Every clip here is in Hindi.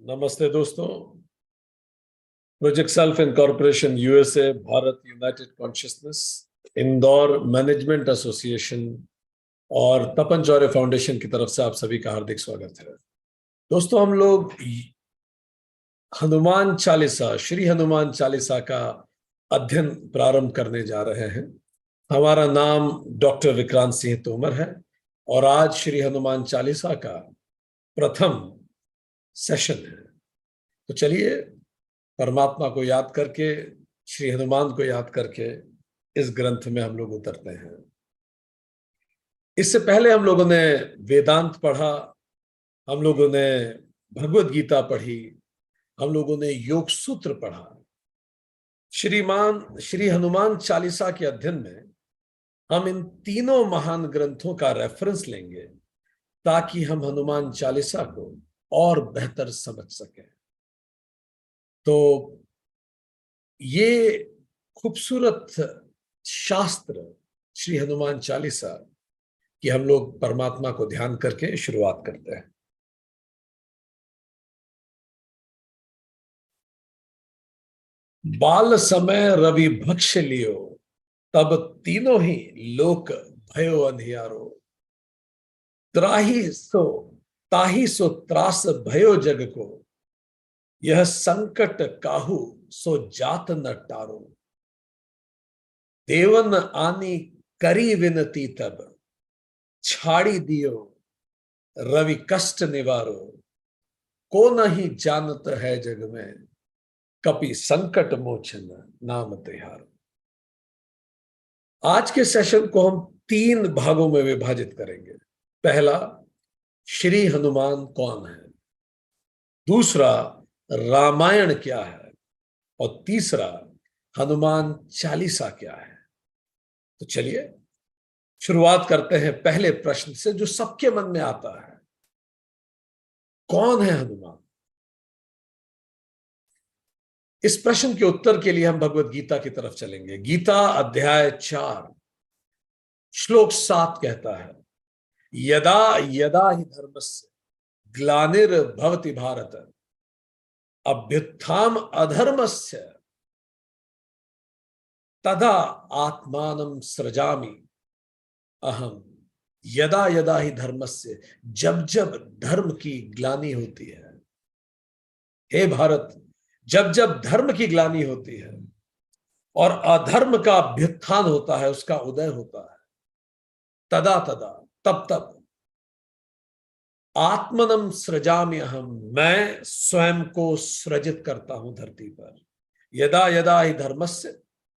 नमस्ते दोस्तों। Project self incorporation USA, Bharat, United consciousness, Indore management association और तपन चौरे फाउंडेशन की तरफ से आप सभी का हार्दिक स्वागत है। दोस्तों, हम लोग हनुमान चालीसा, श्री हनुमान चालीसा का अध्ययन प्रारंभ करने जा रहे हैं। हमारा नाम डॉक्टर विक्रांत सिंह तोमर है और आज श्री हनुमान चालीसा का प्रथम सेशन है। तो चलिए परमात्मा को याद करके, श्री हनुमान को याद करके इस ग्रंथ में हम लोग उतरते हैं। इससे पहले हम लोगों ने वेदांत पढ़ा, हम लोगों ने भगवत गीता पढ़ी, हम लोगों ने योग सूत्र पढ़ा। श्री हनुमान चालीसा के अध्ययन में हम इन तीनों महान ग्रंथों का रेफरेंस लेंगे ताकि हम हनुमान चालीसा को और बेहतर समझ सकें। तो ये खूबसूरत शास्त्र श्री हनुमान चालीसा की हम लोग परमात्मा को ध्यान करके शुरुआत करते हैं। बाल समय रवि भक्ष लियो, तब तीनों ही लोक भयो अंधियारो। ताही सो त्रास भयो जग को, यह संकट काहू सो जात न टारो। देवन आनी करी विनती तब, छाड़ी दियो रवि कष्ट निवारो। को नहीं जानत है जग में, कपि संकट मोचन नाम तिहारो। आज के सेशन को हम 3 भागों में विभाजित करेंगे। पहला, श्री हनुमान कौन है। दूसरा, रामायण क्या है। और तीसरा, हनुमान चालीसा क्या है। तो चलिए शुरुआत करते हैं पहले प्रश्न से जो सबके मन में आता है। कौन है हनुमान? इस प्रश्न के उत्तर के लिए हम भगवत गीता की तरफ चलेंगे। गीता अध्याय 4 श्लोक 7 कहता है, यदा यदा ही धर्मस्य ग्लानिर्भवति भारत, अभ्युत्थान अधर्मस्य तदा आत्मानं सृजामि अहम। यदा यदा ही धर्मस्य, जब जब धर्म की ग्लानि होती है, हे भारत, जब जब धर्म की ग्लानि होती है और अधर्म का अभ्युत्थान होता है, उसका उदय होता है, तदा तदा, तब तब, आत्मनम सृजामि अहम, मैं स्वयं को सृजित करता हूं धरती पर। यदा यदा ही धर्मस्य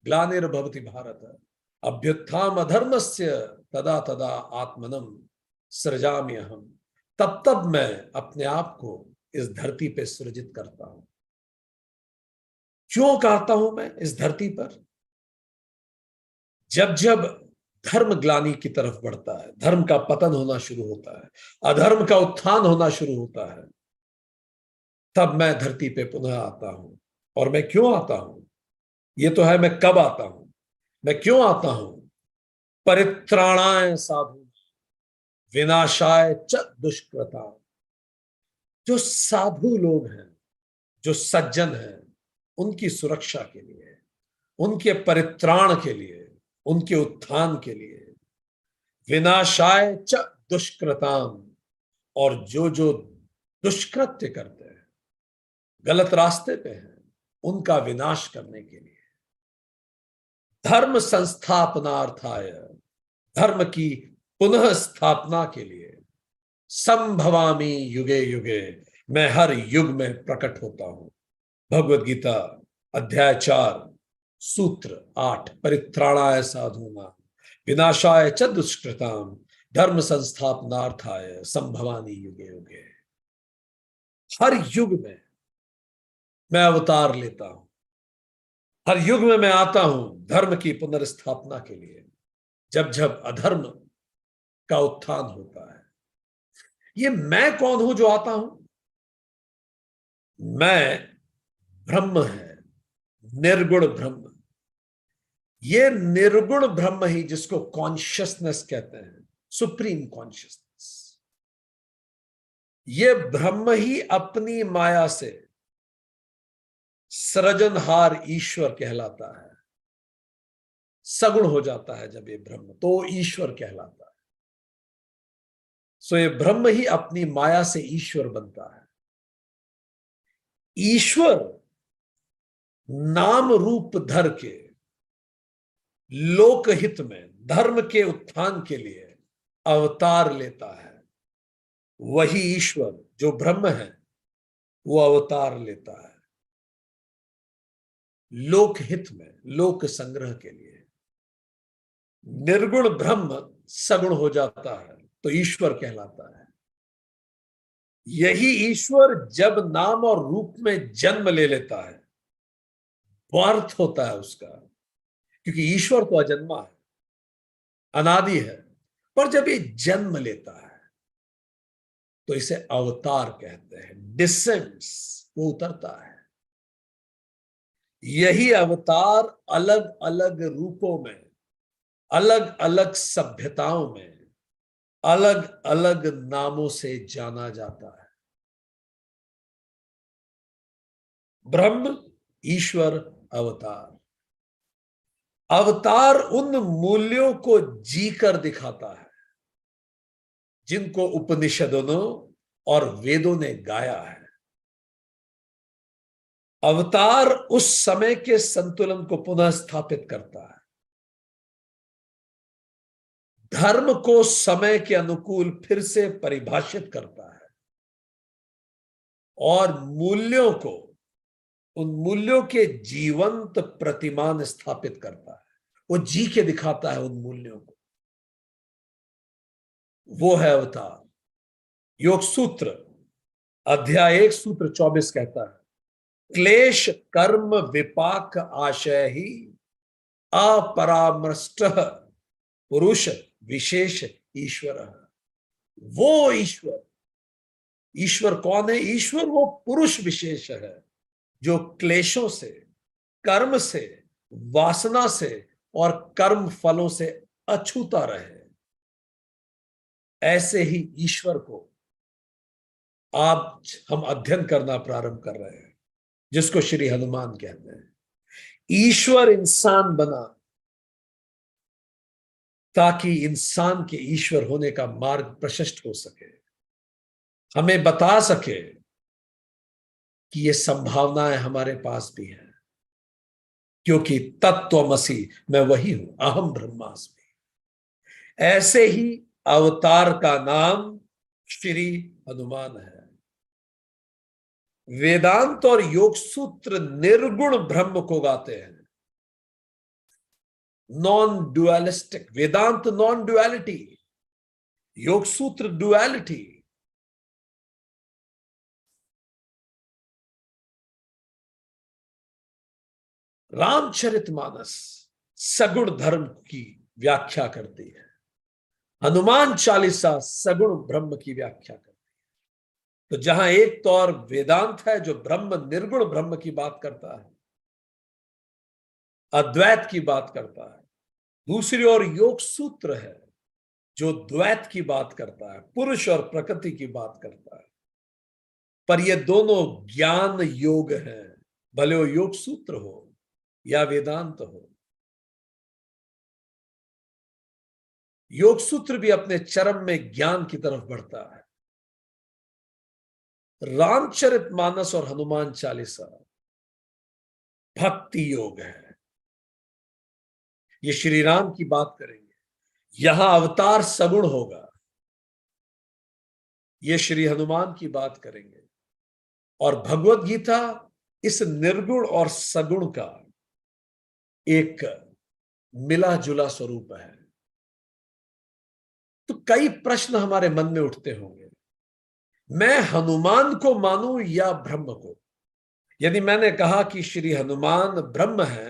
ग्लानिर्भवति भारत, अभ्युत्थान अधर्मस्य तदा तदा आत्मनम सृजामि अहम। तब तब मैं अपने आप को इस धरती पे सृजित करता हूं। क्यों करता हूं मैं इस धरती पर? जब जब धर्म ग्लानि की तरफ बढ़ता है, धर्म का पतन होना शुरू होता है, अधर्म का उत्थान होना शुरू होता है, तब मैं धरती पे पुनः आता हूं। और मैं क्यों आता हूं? ये तो है मैं कब आता हूं, मैं क्यों आता हूं? परित्राणाय साधु विनाशाय च दुष्कृता। जो साधु लोग हैं, जो सज्जन हैं, उनकी सुरक्षा के लिए, उनके परित्राण के लिए, उनके उत्थान के लिए। विनाशाय च दुष्कृताम, और जो जो दुष्कृत्य करते हैं, गलत रास्ते पे हैं, उनका विनाश करने के लिए। धर्म संस्थापनार्थाय, धर्म की पुनः स्थापना के लिए। संभवामि युगे युगे, मैं हर युग में प्रकट होता हूं। भगवत गीता अध्याय 4 सूत्र 8, परित्राणाय साधूनां विनाशाय च दुष्कृताम धर्म संस्थापनार्थाय संभवामि युगे युगे। हर युग में मैं अवतार लेता हूं, हर युग में मैं आता हूं धर्म की पुनर्स्थापना के लिए, जब जब अधर्म का उत्थान होता है। ये मैं कौन हूं जो आता हूं? मैं ब्रह्म है, निर्गुण ब्रह्म। ये निर्गुण ब्रह्म ही जिसको कॉन्शियसनेस कहते हैं, सुप्रीम कॉन्शियसनेस, ये ब्रह्म ही अपनी माया से सृजनहार ईश्वर कहलाता है। सगुण हो जाता है जब ये ब्रह्म, तो ईश्वर कहलाता है। सो ये ब्रह्म ही अपनी माया से ईश्वर बनता है। ईश्वर नाम रूप धर के लोकहित में धर्म के उत्थान के लिए अवतार लेता है। वही ईश्वर जो ब्रह्म है वो अवतार लेता है लोकहित में, लोक संग्रह के लिए। निर्गुण ब्रह्म सगुण हो जाता है तो ईश्वर कहलाता है। यही ईश्वर जब नाम और रूप में जन्म ले लेता है, बर्थ होता है उसका, क्योंकि ईश्वर तो अजन्मा है, अनादि है, पर जब ये जन्म लेता है तो इसे अवतार कहते हैं। डिसेंड्स, वो उतरता है। यही अवतार अलग अलग रूपों में, अलग अलग सभ्यताओं में, अलग अलग नामों से जाना जाता है। ब्रह्म, ईश्वर, अवतार। अवतार उन मूल्यों को जीकर दिखाता है जिनको उपनिषदों और वेदों ने गाया है। अवतार उस समय के संतुलन को पुनः स्थापित करता है, धर्म को समय के अनुकूल फिर से परिभाषित करता है और मूल्यों को, उन मूल्यों के जीवंत प्रतिमान स्थापित करता है। वो जी के दिखाता है उन मूल्यों को। वो है अवतार। योग सूत्र अध्याय 1 सूत्र 24 कहता है, क्लेश कर्म विपाक आशय ही अपरामृष्ट पुरुष विशेष ईश्वर। वो ईश्वर, ईश्वर कौन है? ईश्वर वो पुरुष विशेष है जो क्लेशों से, कर्म से, वासना से और कर्म फलों से अछूता रहे। ऐसे ही ईश्वर को आज हम अध्ययन करना प्रारंभ कर रहे हैं, जिसको श्री हनुमान कहते हैं। ईश्वर इंसान बना ताकि इंसान के ईश्वर होने का मार्ग प्रशस्त हो सके, हमें बता सके कि ये संभावनाएं हमारे पास भी हैं, क्योंकि तत्वमसि, मैं वही हूं, अहम ब्रह्मास्मि। ऐसे ही अवतार का नाम श्री हनुमान है। वेदांत और योग सूत्र निर्गुण ब्रह्म को गाते हैं, नॉन डुअलिस्टिक। वेदांत नॉन डुअलिटी, योग सूत्र डुअलिटी। रामचरितमानस सगुण धर्म की व्याख्या करती है। हनुमान चालीसा सगुण ब्रह्म की व्याख्या करती है। तो जहां एक तो और वेदांत है जो ब्रह्म, निर्गुण ब्रह्म की बात करता है, अद्वैत की बात करता है, दूसरी ओर योग सूत्र है जो द्वैत की बात करता है, पुरुष और प्रकृति की बात करता है। पर ये दोनों ज्ञान योग हैं, भले वो योग सूत्र हो या वेदांत हो। योग सूत्र भी अपने चरम में ज्ञान की तरफ बढ़ता है। रामचरितमानस और हनुमान चालीसा भक्ति योग है। ये श्री राम की बात करेंगे, यहां अवतार सगुण होगा। ये श्री हनुमान की बात करेंगे और भगवत गीता इस निर्गुण और सगुण का एक मिला जुला स्वरूप है। तो कई प्रश्न हमारे मन में उठते होंगे, मैं हनुमान को मानूं या ब्रह्म को? यदि मैंने कहा कि श्री हनुमान ब्रह्म है,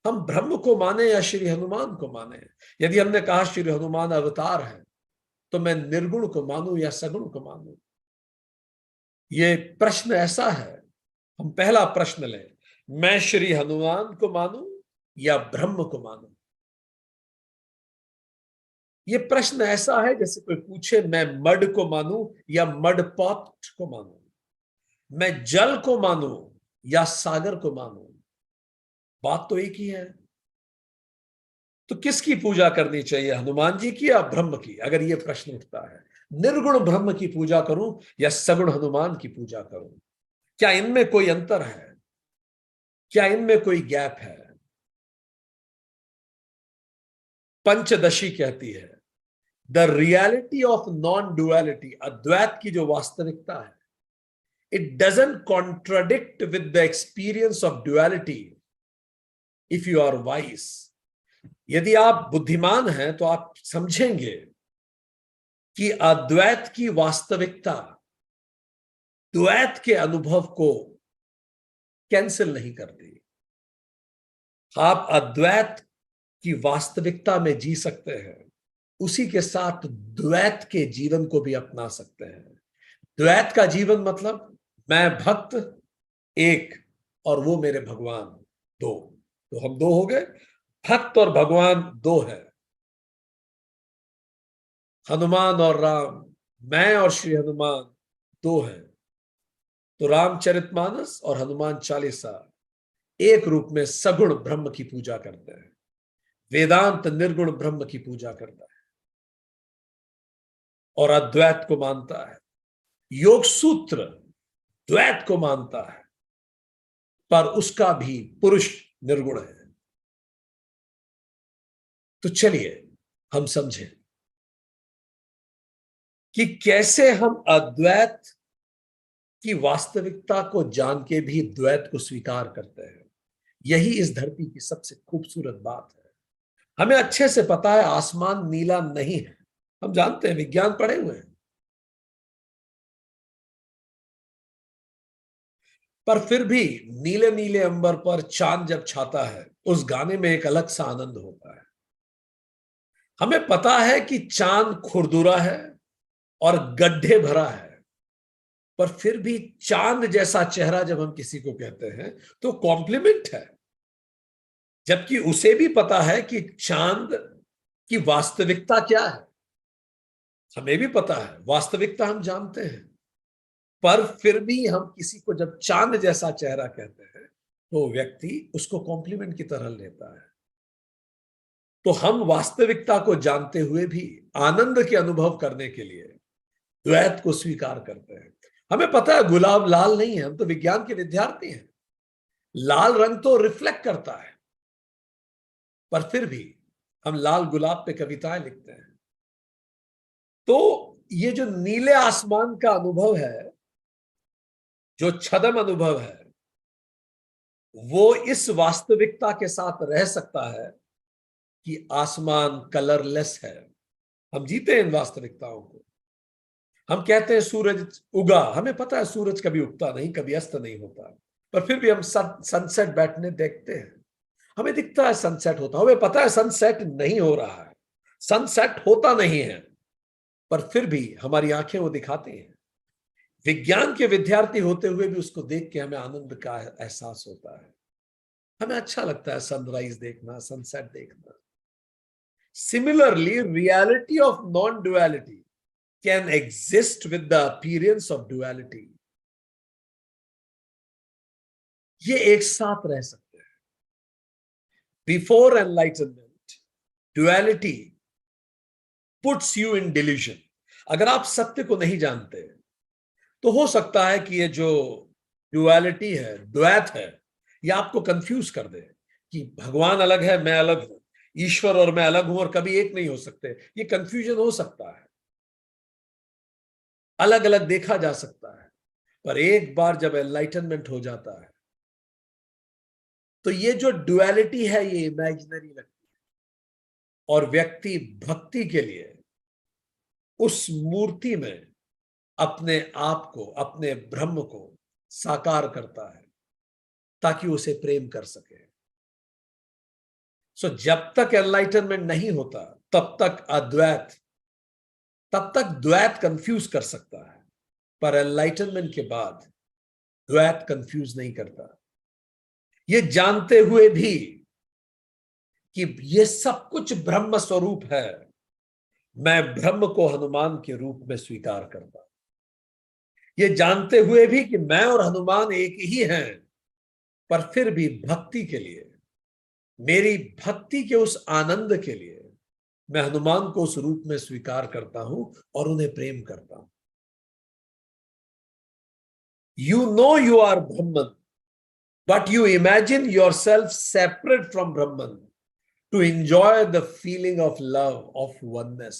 हम ब्रह्म को माने या श्री हनुमान को माने? यदि हमने कहा श्री हनुमान अवतार है, तो मैं निर्गुण को मानूं या सगुण को मानूं? ये प्रश्न ऐसा है, हम पहला प्रश्न लें, मैं श्री हनुमान को मानूं या ब्रह्म को मानूं? ये प्रश्न ऐसा है जैसे कोई पूछे मैं मड को मानूं या मड पॉट को मानूं, मैं जल को मानूं या सागर को मानूं, बात तो एक ही है। तो किसकी पूजा करनी चाहिए, हनुमान जी की या ब्रह्म की? अगर ये प्रश्न उठता है, निर्गुण ब्रह्म की पूजा करूं या सगुण हनुमान की पूजा करूं? क्या इनमें कोई अंतर है? क्या इनमें कोई गैप है? पंचदशी कहती है the reality of non duality, अद्वैत की जो वास्तविकता है, it doesn't contradict with the experience of duality if you are wise. यदि आप बुद्धिमान हैं तो आप समझेंगे कि अद्वैत की वास्तविकता द्वैत के अनुभव को कैंसिल नहीं करती। आप अद्वैत की वास्तविकता में जी सकते हैं, उसी के साथ द्वैत के जीवन को भी अपना सकते हैं। द्वैत का जीवन मतलब मैं भक्त एक और वो मेरे भगवान दो, तो हम दो हो गए, भक्त और भगवान दो है, हनुमान और राम, मैं और श्री हनुमान दो हैं। तो रामचरितमानस और हनुमान चालीसा एक रूप में सगुण ब्रह्म की पूजा करते हैं, वेदांत निर्गुण ब्रह्म की पूजा करता है और अद्वैत को मानता है। योग सूत्र द्वैत को मानता है पर उसका भी पुरुष निर्गुण है। तो चलिए हम समझें कि कैसे हम अद्वैत की वास्तविकता को जान के भी द्वैत को स्वीकार करते हैं। यही इस धरती की सबसे खूबसूरत बात है। हमें अच्छे से पता है आसमान नीला नहीं है, हम जानते हैं, विज्ञान पढ़े हुए हैं, पर फिर भी नीले नीले अंबर पर चांद जब छाता है उस गाने में एक अलग सा आनंद होता है। हमें पता है कि चांद खुरदुरा है और गड्ढे भरा है, पर फिर भी चांद जैसा चेहरा जब हम किसी को कहते हैं तो कॉम्प्लीमेंट है, जबकि उसे भी पता है कि चांद की वास्तविकता क्या है। हमें भी पता है, वास्तविकता हम जानते हैं, पर फिर भी हम किसी को जब चांद जैसा चेहरा कहते हैं तो व्यक्ति उसको कॉम्प्लीमेंट की तरह लेता है। तो हम वास्तविकता को जानते हुए भी आनंद के अनुभव करने के लिए द्वैत को स्वीकार करते हैं। हमें पता है गुलाब लाल नहीं है, हम तो विज्ञान के विद्यार्थी हैं, लाल रंग तो रिफ्लेक्ट करता है, पर फिर भी हम लाल गुलाब पे कविताएं लिखते हैं। तो ये जो नीले आसमान का अनुभव है, जो छदम अनुभव है, वो इस वास्तविकता के साथ रह सकता है कि आसमान कलरलेस है। हम जीते हैं इन वास्तविकताओं को। हम कहते हैं सूरज उगा, हमें पता है सूरज कभी उगता नहीं, कभी अस्त नहीं होता, पर फिर भी हम सनसेट बैठने देखते हैं, हमें दिखता है सनसेट होता, हमें पता है सनसेट नहीं हो रहा है, सनसेट होता नहीं है, पर फिर भी हमारी आंखें वो दिखाती हैं। विज्ञान के विद्यार्थी होते हुए भी उसको देख के हमें आनंद का एहसास होता है, हमें अच्छा लगता है सनराइज देखना, सनसेट देखना। Similarly reality of non duality can exist with the appearance of duality. ये एक साथ रह सकते हैं। Before enlightenment, duality puts you in delusion. अगर आप सत्य को नहीं जानते तो हो सकता है कि ये जो duality है, द्वैत है, ये आपको कंफ्यूज कर दे कि भगवान अलग है, मैं अलग हूं, ईश्वर और मैं अलग हूं और कभी एक नहीं हो सकते। ये कंफ्यूजन हो सकता है, अलग अलग देखा जा सकता है, पर एक बार जब एनलाइटनमेंट हो जाता है तो ये जो डुअलिटी है ये इमेजिनरी लगती है और व्यक्ति भक्ति के लिए उस मूर्ति में अपने आप को, अपने ब्रह्म को साकार करता है ताकि उसे प्रेम कर सके। सो जब तक एनलाइटनमेंट नहीं होता तब तक अद्वैत, तब तक द्वैत कंफ्यूज कर सकता है, पर एनलाइटनमेंट के बाद द्वैत कंफ्यूज नहीं करता। ये जानते हुए भी कि ये सब कुछ ब्रह्म स्वरूप है, मैं ब्रह्म को हनुमान के रूप में स्वीकार करता हूं, ये जानते हुए भी कि मैं और हनुमान एक ही हैं, पर फिर भी भक्ति के लिए, मेरी भक्ति के उस आनंद के लिए मैं हनुमान को उस रूप में स्वीकार करता हूं और उन्हें प्रेम करता हूं। You know you are Brahman, but you imagine your self separate from Brahman to enjoy the feeling of love, of oneness.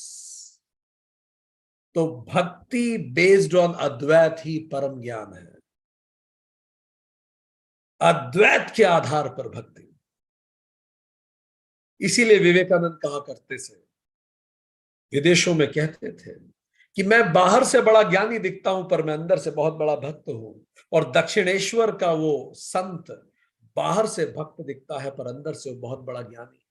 तो भक्ति बेस्ड ऑन अद्वैत ही परम ज्ञान है, अद्वैत के आधार पर भक्ति। इसीलिए विवेकानंद कहा करते थे, विदेशों में कहते थे कि मैं बाहर से बड़ा ज्ञानी दिखता हूं पर मैं अंदर से बहुत बड़ा भक्त हूं। और दक्षिणेश्वर का वो संत बाहर से भक्त दिखता है पर अंदर से वो बहुत बड़ा ज्ञानी है।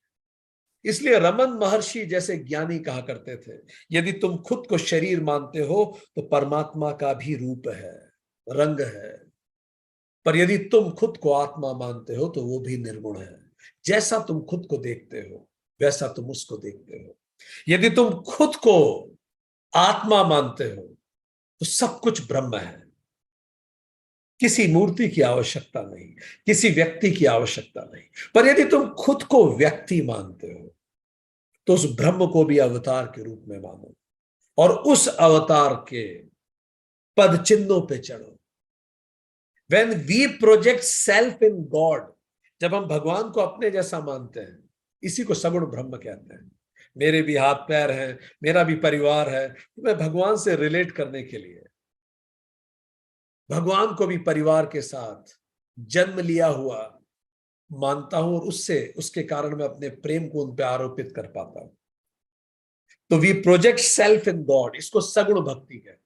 इसलिए रमन महर्षि जैसे ज्ञानी कहा करते थे, यदि तुम खुद को शरीर मानते हो तो परमात्मा का भी रूप है, रंग है, पर यदि तुम खुद को आत्मा मानते हो तो वो भी निर्गुण है। जैसा तुम खुद को देखते हो वैसा तुम उसको देखते हो। यदि तुम खुद को आत्मा मानते हो तो सब कुछ ब्रह्म है, किसी मूर्ति की आवश्यकता नहीं, किसी व्यक्ति की आवश्यकता नहीं। पर यदि तुम खुद को व्यक्ति मानते हो तो उस ब्रह्म को भी अवतार के रूप में मानो और उस अवतार के पद चिन्हों पे चढ़ो। When we project self in God, जब हम भगवान को अपने जैसा मानते हैं, इसी को सगुण ब्रह्म कहते हैं। मेरे भी हाथ पैर हैं, मेरा भी परिवार है, तो मैं भगवान से रिलेट करने के लिए भगवान को भी परिवार के साथ जन्म लिया हुआ मानता हूं और उससे उसके कारण मैं अपने प्रेम को उन पर आरोपित कर पाता हूं। तो we project self in god, इसको सगुण भक्ति कहते हैं।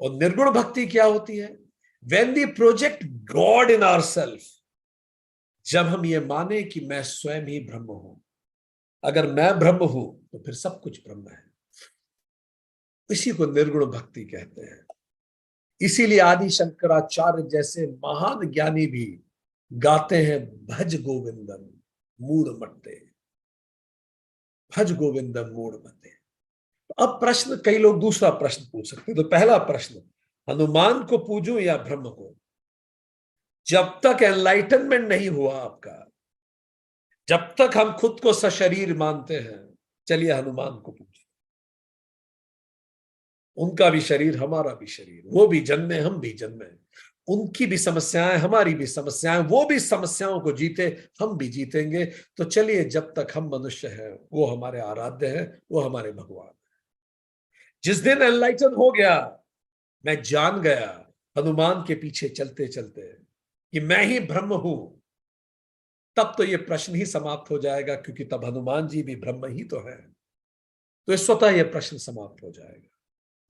और निर्गुण भक्ति क्या होती है? When we project God in ourselves, जब हम ये माने कि मैं स्वयं ही ब्रह्म हूं, अगर मैं ब्रह्म हूं तो फिर सब कुछ ब्रह्म है, इसी को निर्गुण भक्ति कहते हैं। इसीलिए आदि शंकराचार्य जैसे महान ज्ञानी भी गाते हैं, भज गोविंदम मूढ़ मत्ते, भज गोविंदम मूढ़ मत्ते। अब प्रश्न, कई लोग दूसरा प्रश्न पूछ सकते हैं। तो पहला प्रश्न, हनुमान को पूजूं या ब्रह्म को? जब तक एनलाइटनमेंट नहीं हुआ आपका, जब तक हम खुद को सशरीर मानते हैं, चलिए हनुमान को पूछिए। उनका भी शरीर हमारा भी शरीर, वो भी जन्मे हम भी जन्मे, उनकी भी समस्याएं हमारी भी समस्याएं, वो भी समस्याओं को जीते हम भी जीतेंगे। तो चलिए, जब तक हम मनुष्य हैं वो हमारे आराध्य हैं, वो हमारे भगवान। जिस दिन एनलाइटन हो गया, मैं जान गया हनुमान के पीछे चलते चलते कि मैं ही ब्रह्म हूं, तब तो ये प्रश्न ही समाप्त हो जाएगा, क्योंकि तब हनुमान जी भी ब्रह्म ही तो है। तो स्वतः ये प्रश्न समाप्त हो जाएगा।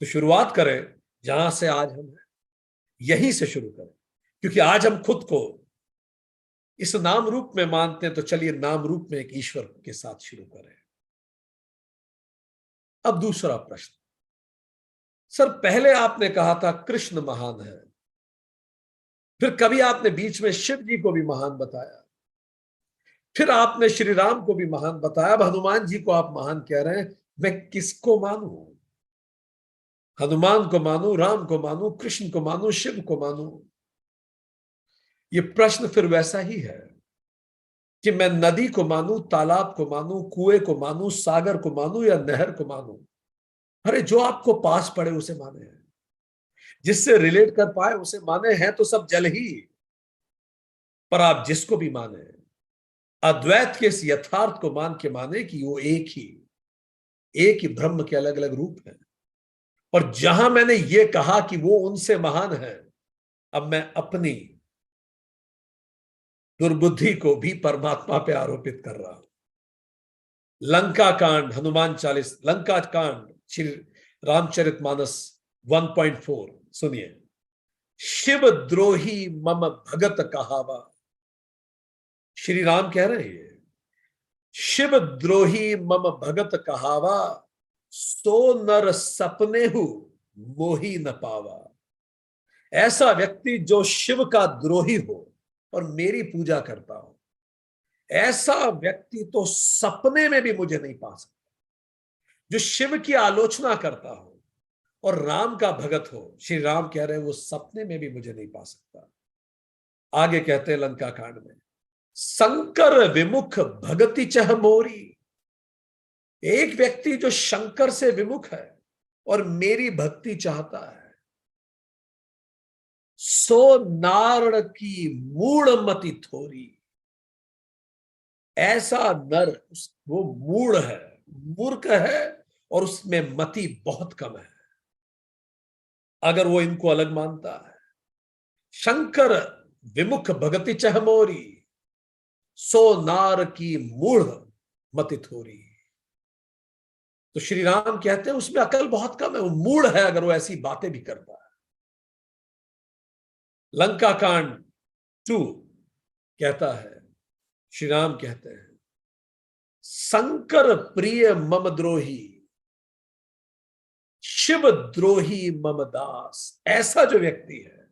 तो शुरुआत करें जहां से आज हम हैं, यहीं से शुरू करें, क्योंकि आज हम खुद को इस नाम रूप में मानते हैं। तो चलिए नाम रूप में एक ईश्वर के साथ शुरू करें। अब दूसरा प्रश्न, सर पहले आपने कहा था कृष्ण महान है, फिर कभी आपने बीच में शिव जी को भी महान बताया, फिर आपने श्री राम को भी महान बताया, अब हनुमान जी को आप महान कह रहे हैं। मैं किसको मानूं? हनुमान को मानूं, राम को मानूं, कृष्ण को मानूं, शिव को मानूं? ये प्रश्न फिर वैसा ही है कि मैं नदी को मानूं, तालाब को मानूं, कुएं को मानूं, सागर को मानूं या नहर को मानूं? अरे जो आपको पास पड़े उसे माने, जिससे रिलेट कर पाए उसे माने। हैं तो सब जल ही, पर आप जिसको भी माने, अद्वैत के इस यथार्थ को मान के माने कि वो एक ही ब्रह्म के अलग अलग रूप हैं। और जहां मैंने ये कहा कि वो उनसे महान है, अब मैं अपनी दुर्बुद्धि को भी परमात्मा पे आरोपित कर रहा हूं। लंका कांड, हनुमान चालीस, लंका कांड, श्री रामचरितमानस 1.4 सुनिए। शिव द्रोही मम भगत कहावा, श्री राम कह रहे हैं, शिव द्रोही मम भगत कहावा, सो नर सपने हु मोही न पावा। ऐसा व्यक्ति जो शिव का द्रोही हो और मेरी पूजा करता हो, ऐसा व्यक्ति तो सपने में भी मुझे नहीं पा सकता। जो शिव की आलोचना करता हो और राम का भगत हो, श्री राम कह रहे हैं वो सपने में भी मुझे नहीं पा सकता। आगे कहते हैं लंका कांड में, शंकर विमुख भगति चह मोरी। एक व्यक्ति जो शंकर से विमुख है और मेरी भक्ति चाहता है, सो नारण की मूढ़ मति थोरी। ऐसा नर वो मूढ़ है, मूर्ख है और उसमें मति बहुत कम है, अगर वो इनको अलग मानता है। शंकर विमुख भगति चह मोरी, सो नार की मूढ़ मति थोरी। तो श्री राम कहते हैं उसमें अकल बहुत कम है, वो मूढ़ है अगर वो ऐसी बातें भी करता है। लंका कांड 2 कहता है, श्री राम कहते हैं, शंकर प्रिय मम द्रोही, शिव द्रोही मम दास। ऐसा जो व्यक्ति है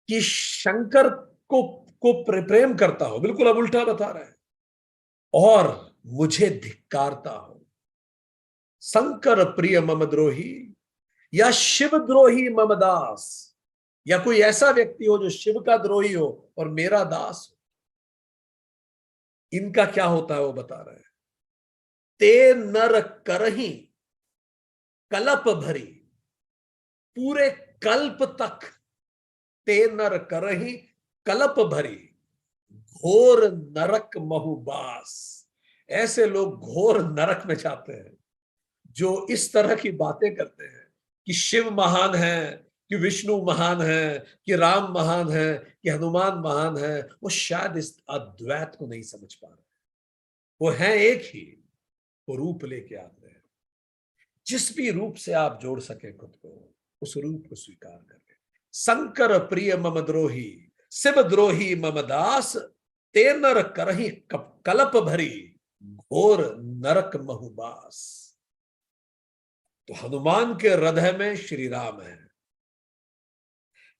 कि शंकर को प्रेम करता हो, बिल्कुल अब उल्टा बता रहा है, और मुझे धिक्कारता हो। शंकर प्रिय मम द्रोही या शिव द्रोही मम दास, या कोई ऐसा व्यक्ति हो जो शिव का द्रोही हो और मेरा दास हो। इनका क्या होता है वो बता रहे हैं, ते नर करही कल्प भरी। पूरे कल्प तक ते नर करही कल्प भरी, घोर नरक महुबास। ऐसे लोग घोर नरक में जाते हैं जो इस तरह की बातें करते हैं कि शिव महान है, कि विष्णु महान है, कि राम महान है, कि हनुमान महान है। वो शायद इस अद्वैत को नहीं समझ पा रहे। वो है एक ही, वो रूप लेके आते हैं। जिस भी रूप से आप जोड़ सके खुद को, उस रूप को स्वीकार कर ले। शंकर प्रिय मम द्रोही, शिव द्रोही मम दास, ते नर करही कल्प भरी, घोर नरक महुबास। तो हनुमान के हृदय में श्री राम है,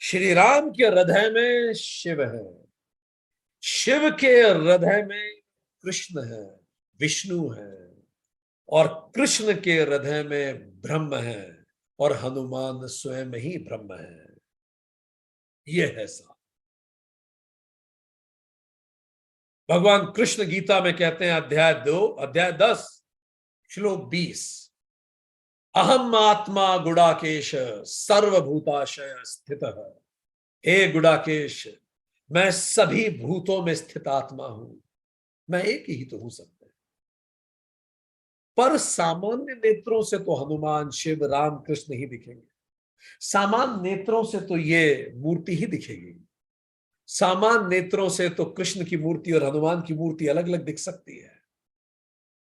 श्री राम के हृदय में शिव है, शिव के हृदय में कृष्ण है, विष्णु है, और कृष्ण के हृदय में ब्रह्म है, और हनुमान स्वयं ही ब्रह्म है। यह है सा। भगवान कृष्ण गीता में कहते हैं, अध्याय 10 श्लोक 20, अहम आत्मा गुड़ाकेश सर्वभूताशय स्थित। हे गुड़ाकेश, मैं सभी भूतों में स्थित आत्मा हूं। मैं एक ही तो हूं सकते हैं। पर सामान्य नेत्रों से तो हनुमान, शिव, राम, कृष्ण ही दिखेंगे। सामान्य नेत्रों से तो ये मूर्ति ही दिखेगी। सामान्य नेत्रों से तो कृष्ण की मूर्ति और हनुमान की मूर्ति अलग अलग दिख सकती है।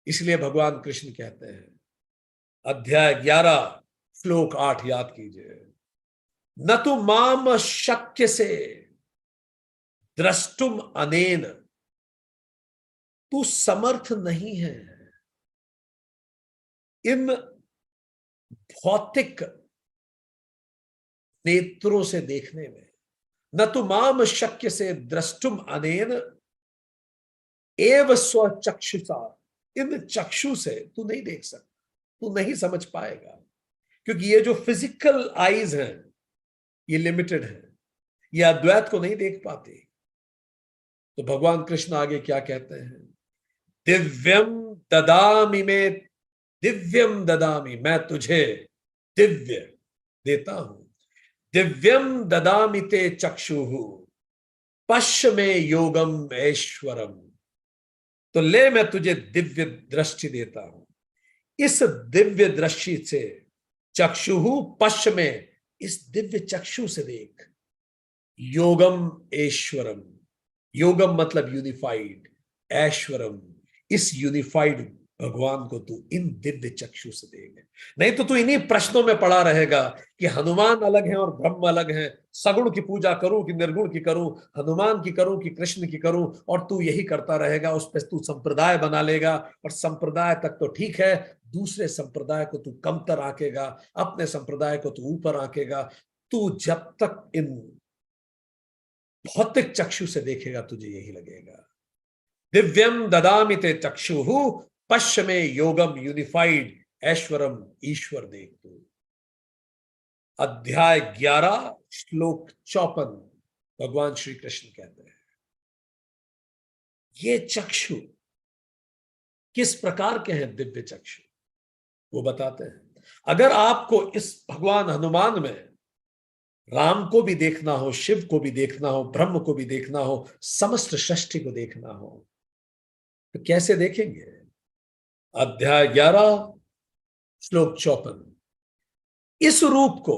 इसलिए भगवान कृष्ण कहते हैं, अध्याय 11 श्लोक 8 याद कीजिए, न तो माम शक्य से द्रष्टुम अनेन। तू समर्थ नहीं है इन भौतिक नेत्रों से देखने में। न तो माम शक्य से द्रष्टुम अनेन एव स्वचक्षुषा। इन चक्षु से तू नहीं देख सकता, तू नहीं समझ पाएगा, क्योंकि ये जो फिजिकल आईज हैं ये लिमिटेड है, ये अद्वैत को नहीं देख पाते। तो भगवान कृष्ण आगे क्या कहते हैं, दिव्यम ददामि में, दिव्यम ददामि, मैं तुझे दिव्य देता हूं। दिव्यम ददामि ते चक्षुः पश्य में योगम ऐश्वरम। तो ले, मैं तुझे दिव्य दृष्टि देता हूं। इस दिव्य दृष्टि से चक्षुः पश्य में, इस दिव्य चक्षु से देख। योगम ऐश्वरम, योगम मतलब यूनिफाइड, ऐश्वरम इस यूनिफाइड भगवान को तू इन दिव्य चक्षु से देख। नहीं तो तू इन्हीं प्रश्नों में पड़ा रहेगा कि हनुमान अलग है और ब्रह्म अलग है, सगुण की पूजा करूं कि निर्गुण की करूं, हनुमान की करूं कि कृष्ण की करूं, और तू यही करता रहेगा। उस पर तू संप्रदाय बना लेगा, और संप्रदाय तक तो ठीक है, दूसरे संप्रदाय को तू कमतर आंकेगा, अपने संप्रदाय को तू ऊपर आंकेगा। तू जब तक इन भौतिक चक्षु से देखेगा तुझे यही लगेगा। दिव्यम ददामि ते चक्षुः पश्चिमे योगम यूनिफाइड ऐश्वरम ईश्वर देख तू। अध्याय 11 श्लोक 54 भगवान श्री कृष्ण कहते हैं, ये चक्षु किस प्रकार के हैं, दिव्य चक्षु, वो बताते हैं। अगर आपको इस भगवान हनुमान में राम को भी देखना हो, शिव को भी देखना हो, ब्रह्म को भी देखना हो, समस्त सृष्टि को देखना हो, तो कैसे देखेंगे? अध्याय 11 श्लोक 54, इस रूप को,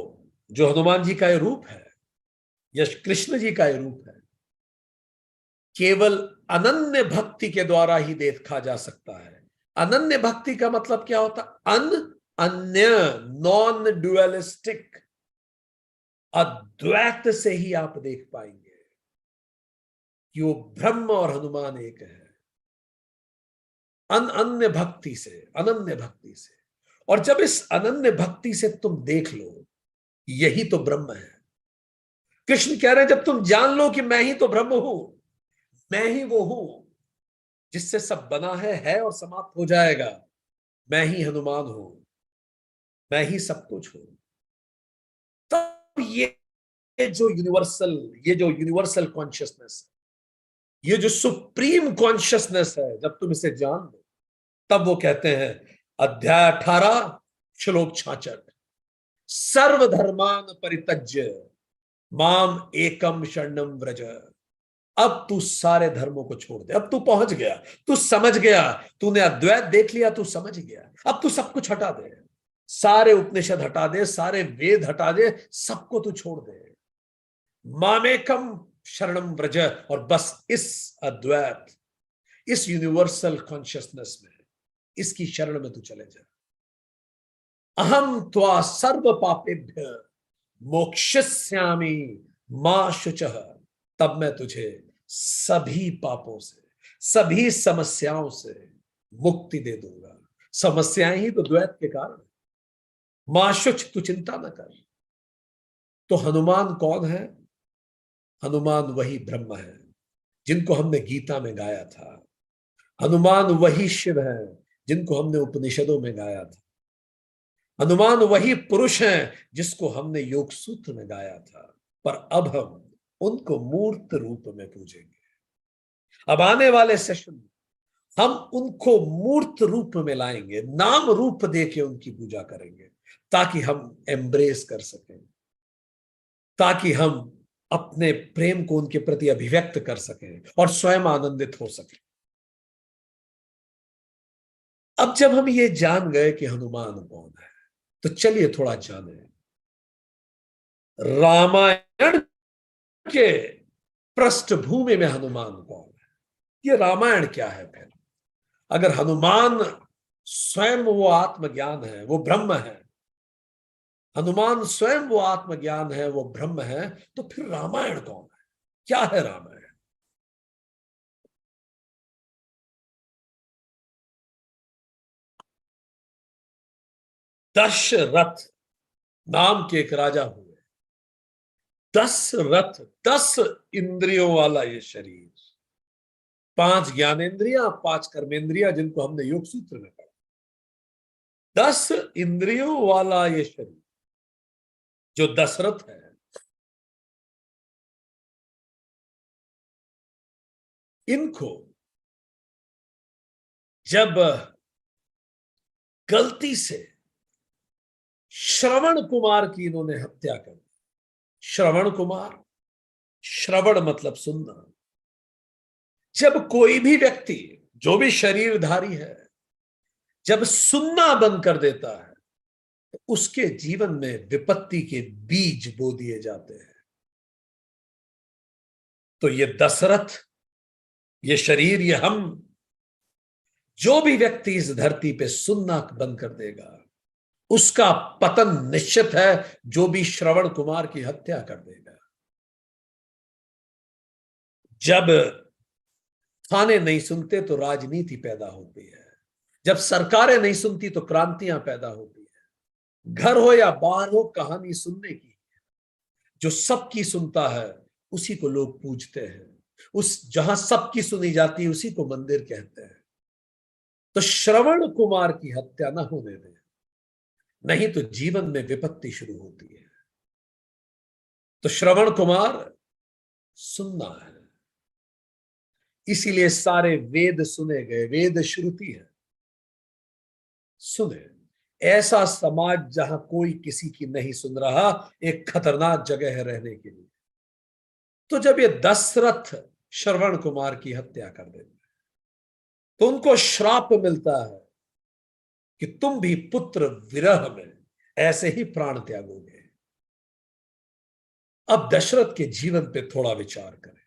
जो हनुमान जी का ये रूप है, यश कृष्ण जी का ये रूप है, केवल अनन्य भक्ति के द्वारा ही देखा जा सकता है। अनन्य भक्ति का मतलब क्या होता? अन्य, नॉन ड्युअलिस्टिक, अद्वैत से ही आप देख पाएंगे कि वो ब्रह्म और हनुमान एक है। अन्य भक्ति से, अनन्य भक्ति से। और जब इस अनन्य भक्ति से तुम देख लो, यही तो ब्रह्म है। कृष्ण कह रहे हैं, जब तुम जान लो कि मैं ही तो ब्रह्म हूं, मैं ही वो हूं जिससे सब बना है और समाप्त हो जाएगा, मैं ही हनुमान हूं, मैं ही सब कुछ हूं, तब ये जो यूनिवर्सल कॉन्शियसनेस, ये जो सुप्रीम कॉन्शियसनेस है, जब तुम इसे जान लो, तब वो कहते हैं, अध्याय 18 श्लोक 66, सर्वधर्मान परित्यज्य माम एकम शरणम व्रज। अब तू सारे धर्मों को छोड़ दे, अब तू पहुंच गया, तू समझ गया, तूने अद्वैत देख लिया, तू समझ गया, अब तू सब कुछ हटा दे, सारे उपनिषद हटा दे, सारे वेद हटा दे, सबको तू छोड़ दे, मामेकम शरणम व्रज, और बस इस अद्वैत, इस यूनिवर्सल कॉन्शियसनेस में, इसकी शरण में तू चले जा। अहम त्वा सर्व पापेभ्य मोक्षयिष्यामि मा शुचः, तब मैं तुझे सभी पापों से, सभी समस्याओं से मुक्ति दे दूंगा। समस्याएं ही तो द्वैत के कारण। मां शुच, तू चिंता न कर। तो हनुमान कौन है? हनुमान वही ब्रह्म है जिनको हमने गीता में गाया था। हनुमान वही शिव है जिनको हमने उपनिषदों में गाया था। हनुमान वही पुरुष हैं जिसको हमने योग सूत्र में गाया था। पर अब हम उनको मूर्त रूप में पूजेंगे। अब आने वाले सेशन में हम उनको मूर्त रूप में लाएंगे, नाम रूप देके उनकी पूजा करेंगे, ताकि हम एम्ब्रेस कर सकें, ताकि हम अपने प्रेम को उनके प्रति अभिव्यक्त कर सकें और स्वयं आनंदित हो सकें। अब जब हम ये जान गए कि हनुमान कौन है, तो चलिए थोड़ा जाने रामायण के पृष्ठभूमि में हनुमान कौन है। ये रामायण क्या है? फिर अगर हनुमान स्वयं वो आत्मज्ञान है, वो ब्रह्म है, हनुमान स्वयं वो आत्मज्ञान है, वो ब्रह्म है, तो फिर रामायण कौन है? क्या है रामायण? दशरथ नाम के एक राजा हुए। 10 रथ, 10 इंद्रियों वाला ये शरीर, 5 ज्ञानेन्द्रियां, 5 कर्मेंद्रियां, जिनको हमने योग सूत्र में पढ़ा। 10 इंद्रियों वाला ये शरीर जो दशरथ है, इनको जब गलती से श्रवण कुमार की इन्होंने हत्या कर दी। श्रवण कुमार, श्रवण मतलब सुनना। जब कोई भी व्यक्ति, जो भी शरीरधारी है, जब सुनना बंद कर देता है, तो उसके जीवन में विपत्ति के बीज बो दिए जाते हैं। तो ये दशरथ, ये शरीर, ये हम, जो भी व्यक्ति इस धरती पे सुनना बंद कर देगा, उसका पतन निश्चित है। जो भी श्रवण कुमार की हत्या कर देगा। जब थाने नहीं सुनते तो राजनीति पैदा होती है। जब सरकारें नहीं सुनती तो क्रांतियां पैदा होती है। घर हो या बाहर हो, कहानी सुनने की। जो सबकी सुनता है उसी को लोग पूजते हैं। उस जहां सबकी सुनी जाती है उसी को मंदिर कहते हैं। तो श्रवण कुमार की हत्या न होने दें, नहीं तो जीवन में विपत्ति शुरू होती है। तो श्रवण कुमार सुनना है, इसीलिए सारे वेद सुने गए, वेद श्रुति है, सुने। ऐसा समाज जहां कोई किसी की नहीं सुन रहा, एक खतरनाक जगह है रहने के लिए। तो जब ये दशरथ श्रवण कुमार की हत्या कर देते हैं, तो उनको श्राप मिलता है कि तुम भी पुत्र विरह में ऐसे ही प्राण त्यागोगे। अब दशरथ के जीवन पे थोड़ा विचार करें।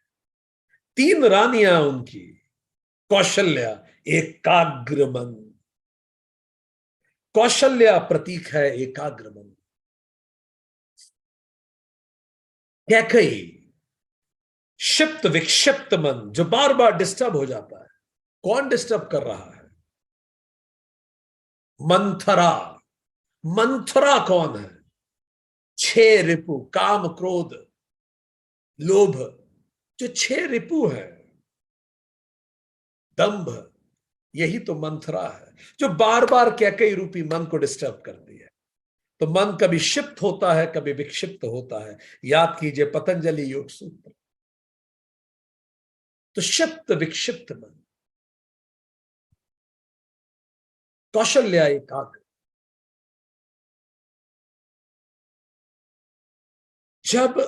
3 रानियां उनकी, कौशल्या एकाग्र मन, कौशल्या प्रतीक है एकाग्र मन। कैकेयी क्षिप्त विक्षिप्त मन, जो बार बार डिस्टर्ब हो जाता है। कौन डिस्टर्ब कर रहा है? मंथरा। मंथरा कौन है? 6 रिपु, काम क्रोध लोभ, जो 6 रिपु है, दंभ, यही तो मंथरा है, जो बार बार कैकेयी रूपी मन को डिस्टर्ब करती है। तो मन कभी क्षिप्त होता है, कभी विक्षिप्त होता है। याद कीजिए पतंजलि योग सूत्र। तो क्षिप्त विक्षिप्त मन, कौशल्या एकाग्र। जब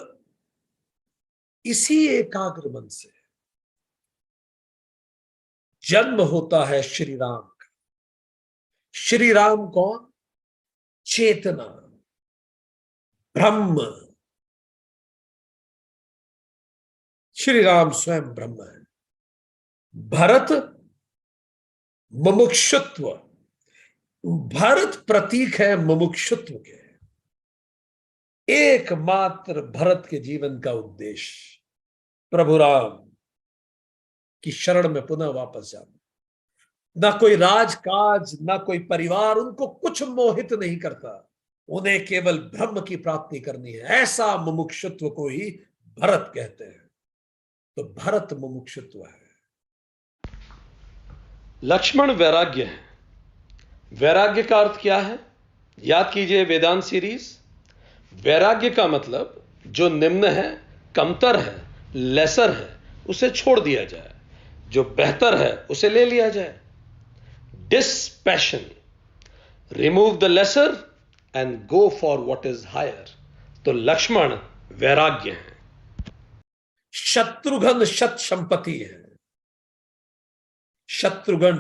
इसी एकाग्र मन से जन्म होता है श्री राम का। श्री राम कौन? चेतना, ब्रह्म। श्री राम स्वयं ब्रह्म है। भरत मुमुक्षुत्व, भरत प्रतीक है मुमुक्षुत्व के। एकमात्र भरत के जीवन का उद्देश्य प्रभु राम की शरण में पुनः वापस जाना। ना कोई राजकाज, ना कोई परिवार, उनको कुछ मोहित नहीं करता। उन्हें केवल ब्रह्म की प्राप्ति करनी है। ऐसा मुमुक्षुत्व को ही भरत कहते हैं। तो भरत मुमुक्षुत्व है। लक्ष्मण वैराग्य है। वैराग्य का अर्थ क्या है? याद कीजिए वेदांत सीरीज। वैराग्य का मतलब जो निम्न है, कमतर है, लेसर है, उसे छोड़ दिया जाए, जो बेहतर है उसे ले लिया जाए। Dispassion, remove the lesser and go for what is higher. तो लक्ष्मण वैराग्य है। शत्रुघ्न शत संपत्ति है। शत्रुघ्न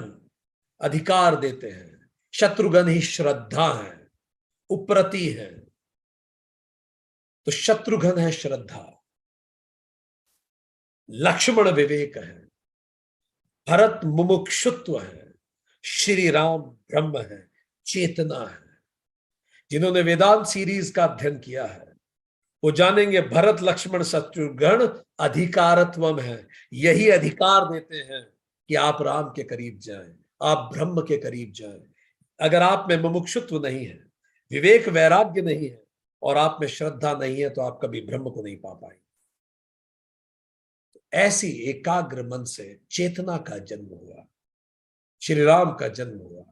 अधिकार देते हैं। शत्रुघ्न ही श्रद्धा है, उपरति है। तो शत्रुघ्न है श्रद्धा, लक्ष्मण विवेक है, भरत मुमुक्षुत्व है, श्री राम ब्रह्म है, चेतना है। जिन्होंने वेदांत सीरीज का अध्ययन किया है वो जानेंगे भरत लक्ष्मण शत्रुघ्न अधिकारत्वम है। यही अधिकार देते हैं कि आप राम के करीब जाएं, आप ब्रह्म के करीब जाएं। अगर आप में मुमुक्षुत्व नहीं है, विवेक वैराग्य नहीं है और आप में श्रद्धा नहीं है, तो आप कभी ब्रह्म को नहीं पा पाएंगे। ऐसी एकाग्र मन से चेतना का जन्म हुआ, श्री राम का जन्म हुआ,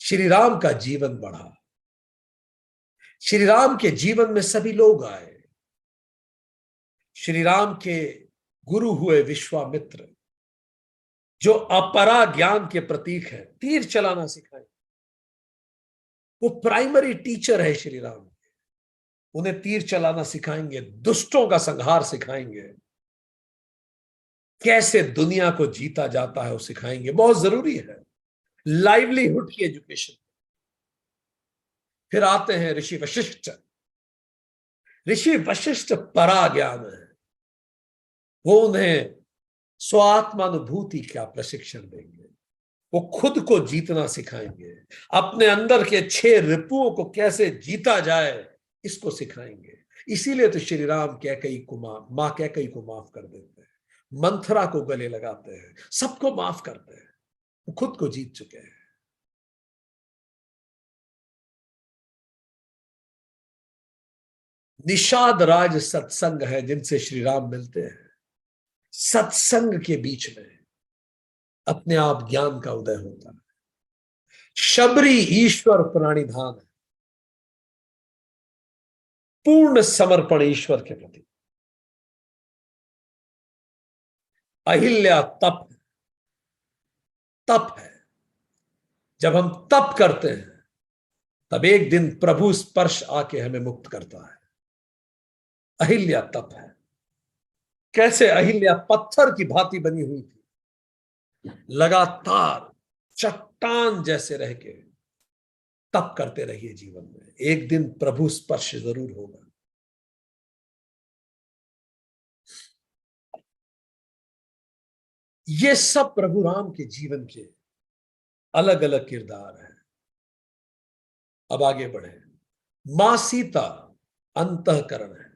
श्री राम का जीवन बढ़ा। श्री राम के जीवन में सभी लोग आए। श्री राम के गुरु हुए विश्वामित्र, जो अपरा ज्ञान के प्रतीक है, तीर चलाना सिखाए। वो प्राइमरी टीचर है श्री राम। उन्हें तीर चलाना सिखाएंगे, दुष्टों का संहार सिखाएंगे, कैसे दुनिया को जीता जाता है वो सिखाएंगे। बहुत जरूरी है लाइवलीहुड की एजुकेशन। फिर आते हैं ऋषि वशिष्ठ। ऋषि वशिष्ठ परा ज्ञान है। वो उन्हें स्वात्मानुभूति का प्रशिक्षण देंगे। वो खुद को जीतना सिखाएंगे, अपने अंदर के 6 रिपुओं को कैसे जीता जाए इसको सिखाएंगे। इसीलिए तो श्री राम कैकेयी को मां कैकेयी को माफ कर देते हैं, मंथरा को गले लगाते हैं, सबको माफ करते हैं। वो खुद को जीत चुके हैं। निषाद राज सत्संग है जिनसे श्री राम मिलते हैं। सत्संग के बीच में अपने आप ज्ञान का उदय होता है। शबरी ईश्वर प्राणिधान है, पूर्ण समर्पण ईश्वर के प्रति। अहिल्या तप तप है। जब हम तप करते हैं तब एक दिन प्रभु स्पर्श आके हमें मुक्त करता है। अहिल्या तप है। कैसे अहिल्या पत्थर की भांति बनी हुई थी, लगातार चट्टान जैसे रह के तप करते रहिए जीवन में, एक दिन प्रभु स्पर्श जरूर होगा। ये सब प्रभु राम के जीवन के अलग अलग किरदार हैं। अब आगे बढ़े। मां सीता अंतःकरण है,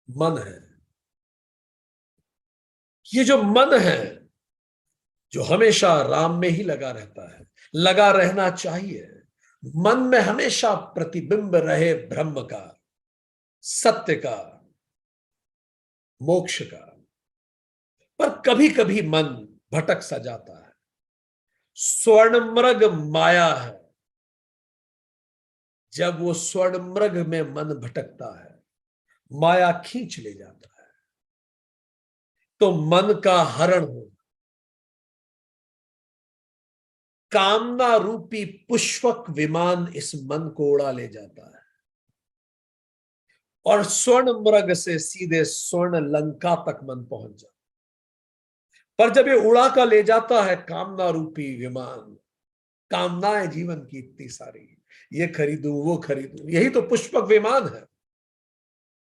मन है। ये जो मन है, जो हमेशा राम में ही लगा रहता है, लगा रहना चाहिए। मन में हमेशा प्रतिबिंब रहे ब्रह्म का, सत्य का, मोक्ष का। पर कभी कभी मन भटक सा जाता है। स्वर्णमृग माया है। जब वो स्वर्णमृग में मन भटकता है, माया खींच ले जाता है, तो मन का हरण हो। कामना रूपी पुष्पक विमान इस मन को उड़ा ले जाता है और स्वर्ण मृग से सीधे स्वर्ण लंका तक मन पहुंच जाता है। पर जब ये उड़ा कर ले जाता है कामना रूपी विमान, कामनाएं जीवन की इतनी सारी, ये खरीदूं वो खरीदूं, यही तो पुष्पक विमान है,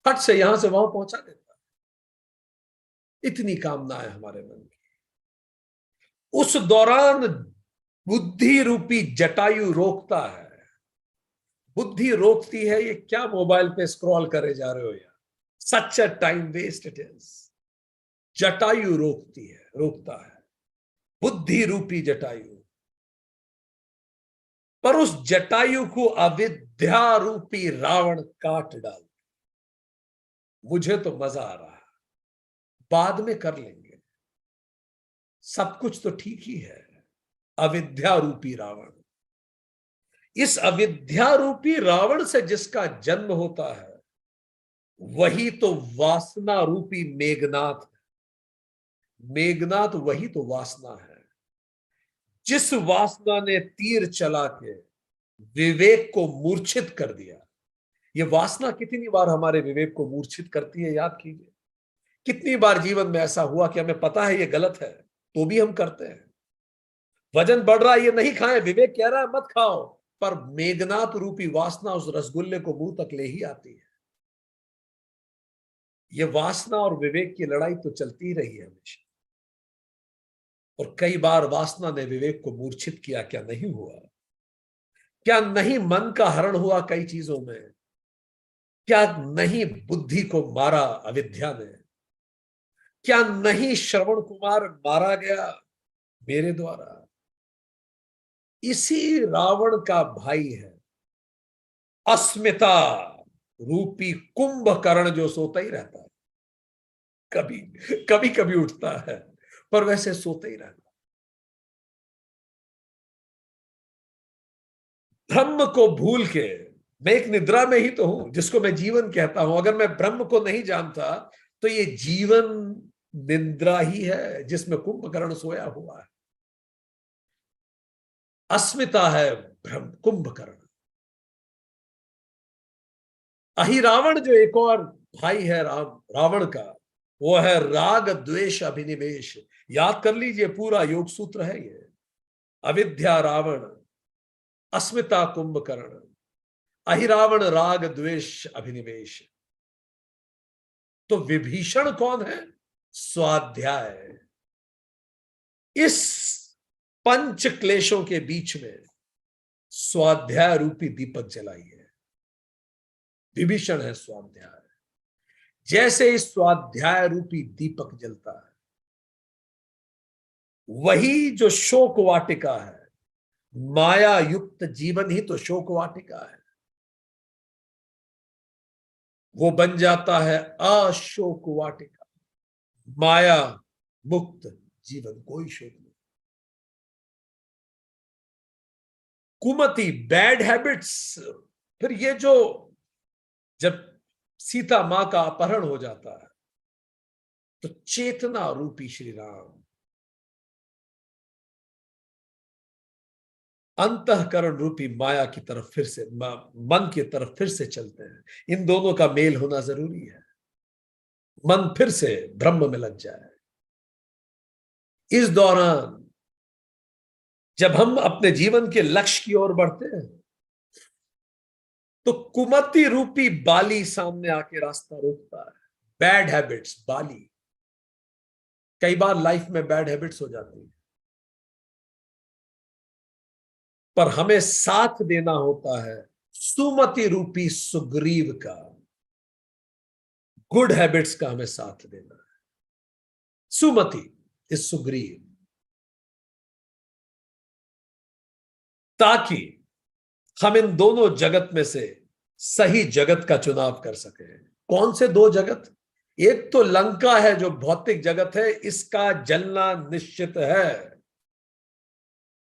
फट से यहां से वहां पहुंचा देता है। इतनी कामनाएं हमारे मन की। उस दौरान बुद्धि रूपी जटायु रोकता है। बुद्धि रोकती है, ये क्या मोबाइल पे स्क्रॉल करे जा रहे हो यार, such a time waste it is. Jatayu रोकती है, रोकता है, बुद्धि रूपी जटायु। पर उस जटायु को अविद्या रूपी रावण काट डाल। मुझे तो मजा आ रहा है, बाद में कर लेंगे, सब कुछ तो ठीक ही है। अविद्या रूपी रावण, इस अविद्या रूपी रावण से जिसका जन्म होता है, वही तो वासना रूपी मेघनाथ है। मेघनाथ वही तो वासना है, जिस वासना ने तीर चला के विवेक को मूर्छित कर दिया। ये वासना कितनी बार हमारे विवेक को मूर्छित करती है, याद कीजिए। कितनी बार जीवन में ऐसा हुआ कि हमें पता है ये गलत है, तो भी हम करते हैं। वजन बढ़ रहा है, ये नहीं खाएं, विवेक कह रहा है मत खाओ, पर मेघनाथ रूपी वासना उस रसगुल्ले को मुंह तक ले ही आती है। ये वासना और विवेक की लड़ाई तो चलती ही रही है हमेशा। और कई बार वासना ने विवेक को मूर्छित किया, क्या नहीं हुआ? क्या नहीं मन का हरण हुआ कई चीजों में? क्या नहीं बुद्धि को मारा अविद्या ने? क्या नहीं श्रवण कुमार मारा गया मेरे द्वारा? इसी रावण का भाई है अस्मिता रूपी कुंभकर्ण, जो सोता ही रहता है। कभी कभी कभी उठता है, पर वैसे सोता ही रहता है। ब्रह्म को भूल के मैं एक निद्रा में ही तो हूं, जिसको मैं जीवन कहता हूं। अगर मैं ब्रह्म को नहीं जानता तो ये जीवन निद्रा ही है जिसमें कुंभकर्ण सोया हुआ है। अस्मिता है ब्रह्म कुंभकर्ण। अहिरावण जो एक और भाई है रावण का, वो है राग द्वेष अभिनिवेश। याद कर लीजिए, पूरा योग सूत्र है ये। अविद्या रावण, अस्मिता कुंभकर्ण, अहिरावण राग द्वेष अभिनिवेश। तो विभीषण कौन है? स्वाध्याय। इस पंच क्लेशों के बीच में स्वाध्याय रूपी दीपक जलाइए। विभीषण है स्वाध्याय। जैसे इस स्वाध्याय रूपी दीपक जलता है, वही जो शोक वाटिका है, माया युक्त जीवन ही तो शोक वाटिका है, वो बन जाता है अशोक वाटिका। माया मुक्त जीवन, कोई शोक नहीं। कुमति, बैड हैबिट्स। फिर ये जो, जब सीता मां का अपहरण हो जाता है तो चेतना रूपी श्री राम अंतःकरण रूपी माया की तरफ फिर से, मन की तरफ फिर से चलते हैं। इन दोनों का मेल होना जरूरी है, मन फिर से ब्रह्म में लग जाए। इस दौरान जब हम अपने जीवन के लक्ष्य की ओर बढ़ते हैं तो कुमति रूपी बाली सामने आके रास्ता रोकता है। बैड हैबिट्स, बाली। कई बार लाइफ में बैड हैबिट्स हो जाती है, पर हमें साथ देना होता है सुमति रूपी सुग्रीव का। गुड हैबिट्स का हमें साथ देना है। सुमति इस सुग्रीव, ताकि हम इन दोनों जगत में से सही जगत का चुनाव कर सके। कौन से दो जगत? एक तो लंका है जो भौतिक जगत है, इसका जलना निश्चित है।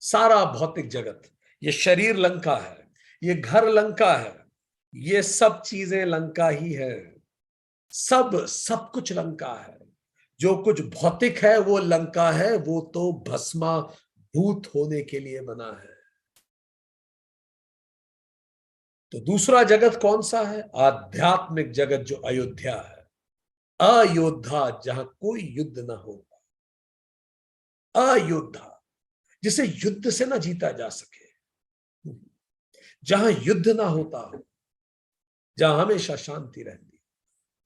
सारा भौतिक जगत, ये शरीर लंका है, ये घर लंका है, ये सब चीजें लंका ही है। सब कुछ लंका है। जो कुछ भौतिक है वो लंका है, वो तो भस्माभूत होने के लिए बना है। तो दूसरा जगत कौन सा है? आध्यात्मिक जगत जो अयोध्या है। अयोध्या, जहां कोई युद्ध ना हो। अयोध्या जिसे युद्ध से ना जीता जा सके, जहां युद्ध ना होता हो, जहां हमेशा शांति रहती,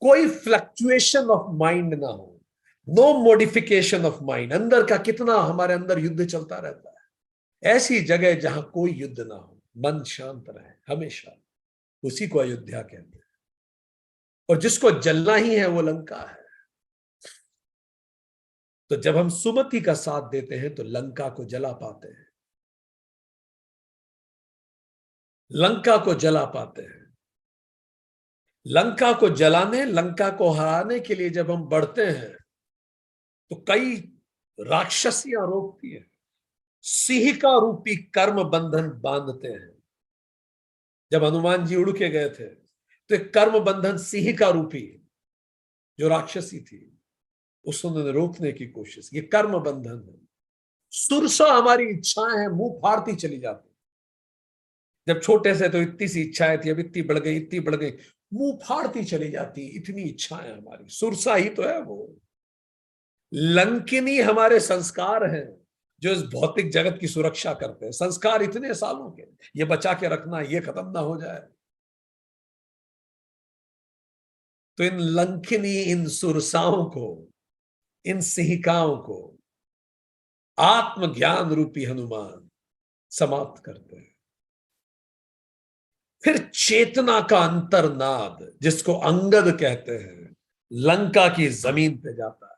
कोई फ्लक्चुएशन ऑफ माइंड ना हो, नो मॉडिफिकेशन ऑफ माइंड। अंदर का कितना हमारे अंदर युद्ध चलता रहता है। ऐसी जगह जहां कोई युद्ध ना हो, मन शांत रहे हमेशा, उसी को अयोध्या कहते हैं। और जिसको जलना ही है वो लंका है। तो जब हम सुमति का साथ देते हैं तो लंका को जला पाते हैं, लंका को जला पाते हैं। लंका को जलाने, लंका को हराने के लिए जब हम बढ़ते हैं तो कई राक्षसियां रोकती हैं, सिंह का रूपी कर्म बंधन बांधते हैं। जब हनुमान जी उड़ के गए थे तो एक कर्म बंधन सिंह का रूपी जो राक्षसी थी उसने रोकने की कोशिश। ये कर्म बंधन है। सुरसा हमारी इच्छाएं हैं, मुंह फाड़ती चली जाती। जब छोटे से तो इतनी सी इच्छाएं थी, अब इतनी बढ़ गई, इतनी बढ़ गई, मुंह फाड़ती चली जाती। इतनी इच्छाएं हमारी, सुरसा ही तो है वो। लंकिनी हमारे संस्कार हैं जो इस भौतिक जगत की सुरक्षा करते हैं। संस्कार इतने सालों के, ये बचा के रखना, ये खत्म ना हो जाए। तो इन लंकिनी, इन सुरसाओं को, इन सिंहिकाओं को आत्मज्ञान रूपी हनुमान समाप्त करते हैं। फिर चेतना का अंतर्नाद, जिसको अंगद कहते हैं, लंका की जमीन पे जाता है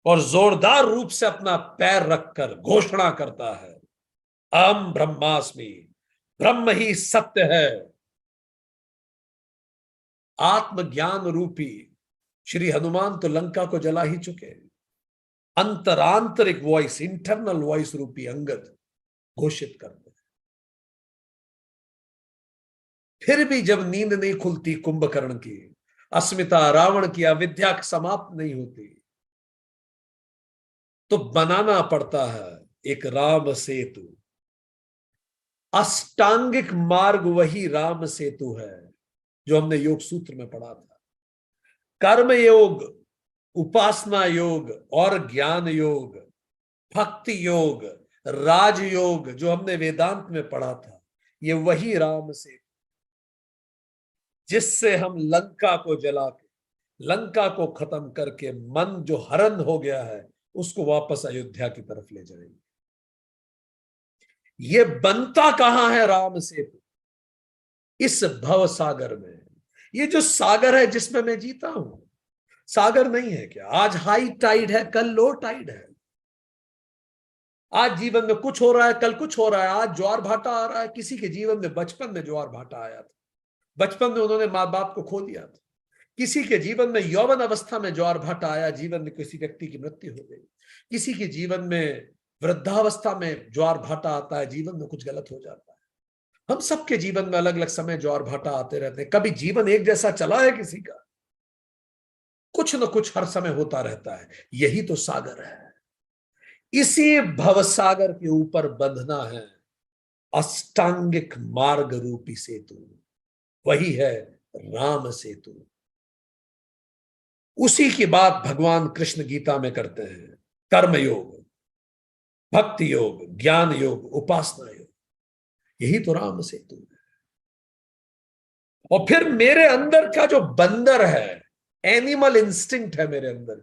और जोरदार रूप से अपना पैर रखकर घोषणा करता है, अहम ब्रह्मास्मि, ब्रह्म ही सत्य है। आत्मज्ञान रूपी श्री हनुमान तो लंका को जला ही चुके। अंतरांतरिक वॉइस, इंटरनल वॉइस रूपी अंगद घोषित करते हैं। फिर भी जब नींद नहीं खुलती कुंभकर्ण की, अस्मिता रावण की अविद्या समाप्त नहीं होती, तो बनाना पड़ता है एक राम सेतु। अष्टांगिक मार्ग वही राम सेतु है जो हमने योग सूत्र में पढ़ा था। कर्म योग, उपासना योग और ज्ञान योग, भक्ति योग, राजयोग जो हमने वेदांत में पढ़ा था, ये वही राम सेतु जिससे हम लंका को जला के, लंका को खत्म करके मन जो हरण हो गया है उसको वापस अयोध्या की तरफ ले जाएंगे। ये बनता कहां है राम सेतु? इस भव सागर में। ये जो सागर है जिसमें मैं जीता हूं, सागर नहीं है क्या? आज हाई टाइड है, कल लो टाइड है। आज जीवन में कुछ हो रहा है, कल कुछ हो रहा है। आज ज्वार भाटा आ रहा है, किसी के जीवन में बचपन में ज्वार भाटा आया था, बचपन में उन्होंने माँ बाप को खो दिया था। किसी के जीवन में यौवन अवस्था में ज्वार भाटा आया, जीवन में किसी व्यक्ति की मृत्यु हो गई। किसी के जीवन में वृद्धावस्था में ज्वार भाटा आता है, जीवन में कुछ गलत हो जाता है। हम सबके जीवन में अलग अलग समय ज्वार भाटा आते रहते हैं, कभी जीवन एक जैसा चला है किसी का, कुछ न कुछ हर समय होता रहता है। यही तो सागर है। इसी भवसागर के ऊपर बंधना है अष्टांगिक मार्ग रूपी सेतु, वही है राम सेतु। उसी की बात भगवान कृष्ण गीता में करते हैं। कर्म योग, भक्ति योग, ज्ञान योग, उपासना योग, यही तो राम सेतु है। और फिर मेरे अंदर का जो बंदर है, एनिमल इंस्टिंक्ट है मेरे अंदर,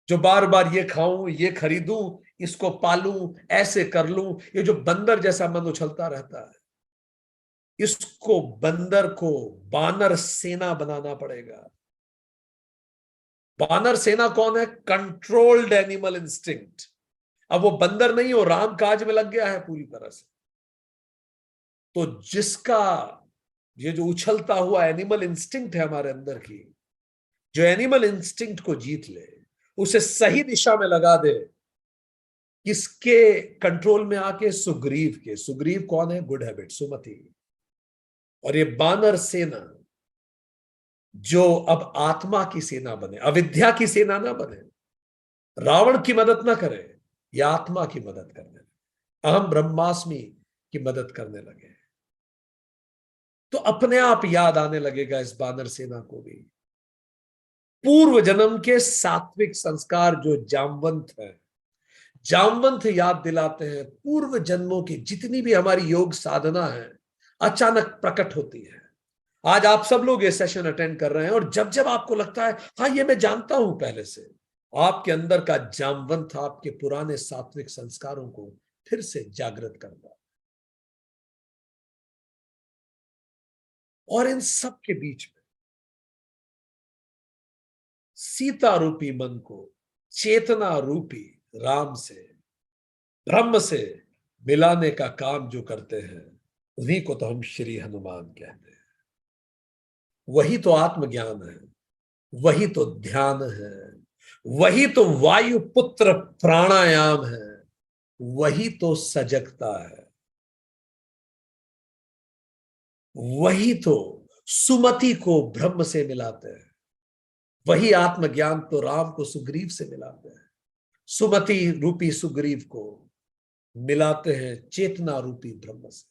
जो बार बार ये खाऊं, ये खरीदूं, इसको पालूं, ऐसे कर लूं, ये जो बंदर जैसा मन उछलता रहता है, इसको बंदर को बानर सेना बनाना पड़ेगा। बानर सेना कौन है? Controlled animal instinct. अब वो बंदर नहीं, वो राम काज में लग गया है पूरी तरह से। तो जिसका ये जो उछलता हुआ एनिमल इंस्टिंक्ट है हमारे अंदर की, जो एनिमल इंस्टिंक्ट को जीत ले, उसे सही दिशा में लगा दे, किसके कंट्रोल में आके? सुग्रीव के। सुग्रीव कौन है? गुड हैबिट, सुमति। और ये बानर सेना जो अब आत्मा की सेना बने, अविद्या की सेना ना बने, रावण की मदद ना करे, या आत्मा की मदद करने लगे, अहम ब्रह्मास्मि की मदद करने लगे, तो अपने आप याद आने लगेगा इस बानर सेना को भी पूर्व जन्म के सात्विक संस्कार जो जामवंत है। जामवंत याद दिलाते हैं पूर्व जन्मों की जितनी भी हमारी योग साधना है, अचानक प्रकट होती है। आज आप सब लोग ये सेशन अटेंड कर रहे हैं, और जब जब आपको लगता है हाँ ये मैं जानता हूं पहले से, आपके अंदर का जामवंत आपके पुराने सात्विक संस्कारों को फिर से जागृत करता है। और इन सब के बीच में सीता रूपी मन को चेतना रूपी राम से, ब्रह्म से मिलाने का काम जो करते हैं, उन्हीं को तो हम श्री हनुमान कहते हैं। वही तो आत्मज्ञान है, वही तो ध्यान है, वही तो वायुपुत्र प्राणायाम है, वही तो सजगता है, वही तो सुमति को ब्रह्म से मिलाते हैं, वही आत्मज्ञान तो राम को सुग्रीव से मिलाते हैं, सुमति रूपी सुग्रीव को मिलाते हैं चेतना रूपी ब्रह्म से,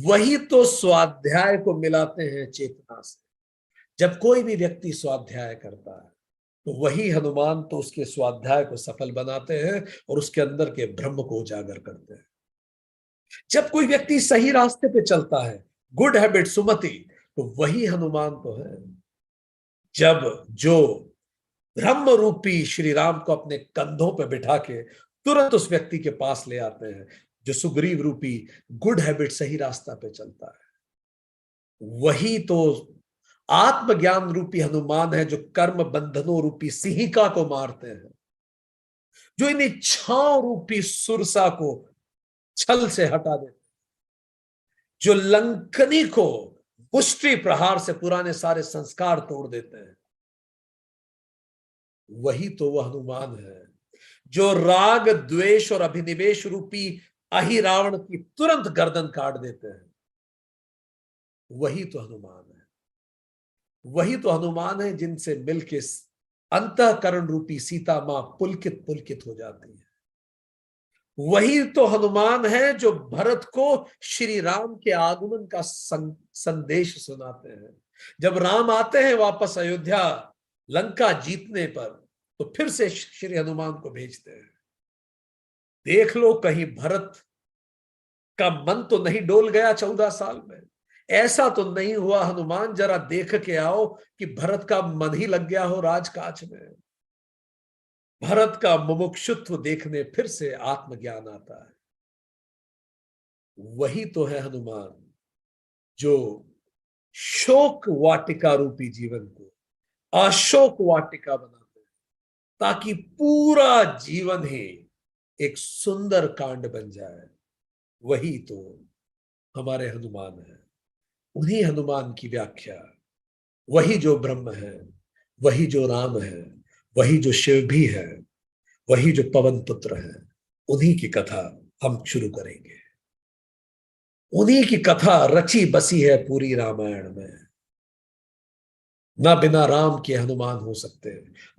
वही तो स्वाध्याय को मिलाते हैं चेतना से। जब कोई भी व्यक्ति स्वाध्याय करता है तो वही हनुमान तो उसके स्वाध्याय को सफल बनाते हैं और उसके अंदर के ब्रह्म को उजागर करते हैं। जब कोई व्यक्ति सही रास्ते पे चलता है, गुड हैबिट सुमति, तो वही हनुमान तो है। जब जो ब्रह्म रूपी श्री राम को अपने कंधों पे बिठा के तुरंत उस व्यक्ति के पास ले आते हैं, जो सुग्रीव रूपी गुड हैबिट सही रास्ता पे चलता है, वही तो आत्मज्ञान रूपी हनुमान है, जो कर्म बंधनों रूपी सिंहिका को मारते हैं, जो इन इच्छाओं रूपी सुरसा को छल से हटा देते हैं, जो लंकनी को मुष्टि प्रहार से पुराने सारे संस्कार तोड़ देते हैं। वही तो वह हनुमान है जो राग द्वेष और अभिनिवेश रूपी अहि रावण की तुरंत गर्दन काट देते हैं। वही तो हनुमान है, वही तो हनुमान है जिनसे मिलके अंतःकरण रूपी सीता मां पुलकित पुलकित हो जाती है। वही तो हनुमान है जो भरत को श्री राम के आगमन का संदेश सुनाते हैं। जब राम आते हैं वापस अयोध्या लंका जीतने पर, तो फिर से श्री हनुमान को भेजते हैं। देख लो कहीं भरत का मन तो नहीं डोल गया 14 साल में? ऐसा तो नहीं हुआ हनुमान जरा देख के आओ कि भरत का मन ही लग गया हो राजकाज में। भरत का मुमुक्षुत्व देखने फिर से आत्मज्ञान आता है। वही तो है हनुमान जो शोक वाटिका रूपी जीवन को अशोक वाटिका बनाते हैं, ताकि पूरा जीवन ही एक सुंदर कांड बन जाए। वही तो हमारे हनुमान है। उन्हीं हनुमान की व्याख्या, वही जो ब्रह्म है, वही जो राम है, वही जो शिव भी है, वही जो पवन पुत्र है, उन्हीं की कथा हम शुरू करेंगे। उन्हीं की कथा रची बसी है पूरी रामायण में। ना बिना राम के हनुमान हो सकते,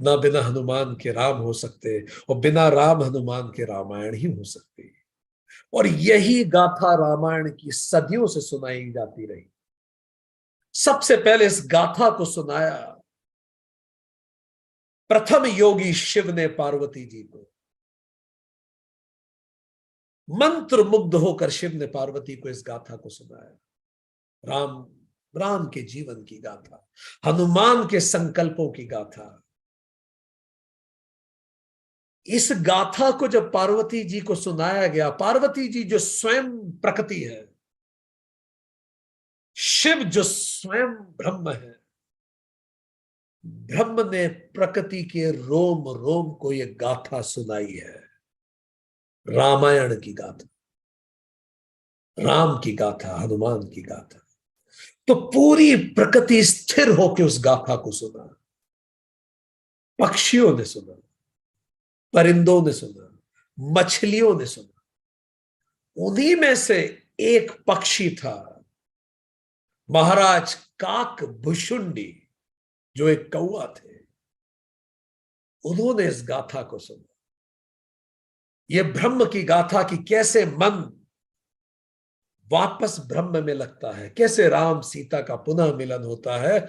ना बिना हनुमान के राम हो सकते, और बिना राम हनुमान के रामायण ही हो सकती। और यही गाथा रामायण की सदियों से सुनाई जाती रही। सबसे पहले इस गाथा को सुनाया प्रथम योगी शिव ने पार्वती जी को। मंत्र मुग्ध होकर शिव ने पार्वती को इस गाथा को सुनाया। राम राम के जीवन की गाथा, हनुमान के संकल्पों की गाथा। इस गाथा को जब पार्वती जी को सुनाया गया, पार्वती जी जो स्वयं प्रकृति है, शिव जो स्वयं ब्रह्म है, ब्रह्म ने प्रकृति के रोम रोम को यह गाथा सुनाई है। रामायण की गाथा, राम की गाथा, हनुमान की गाथा। तो पूरी प्रकृति स्थिर होकर उस गाथा को सुना। पक्षियों ने सुना, परिंदों ने सुना, मछलियों ने सुना। उन्हीं में से एक पक्षी था महाराज काक भुशुंडी, जो एक कौवा थे। उन्होंने इस गाथा को सुना। यह ब्रह्म की गाथा की कैसे मन वापस ब्रह्म में लगता है, कैसे राम सीता का पुनः मिलन होता है,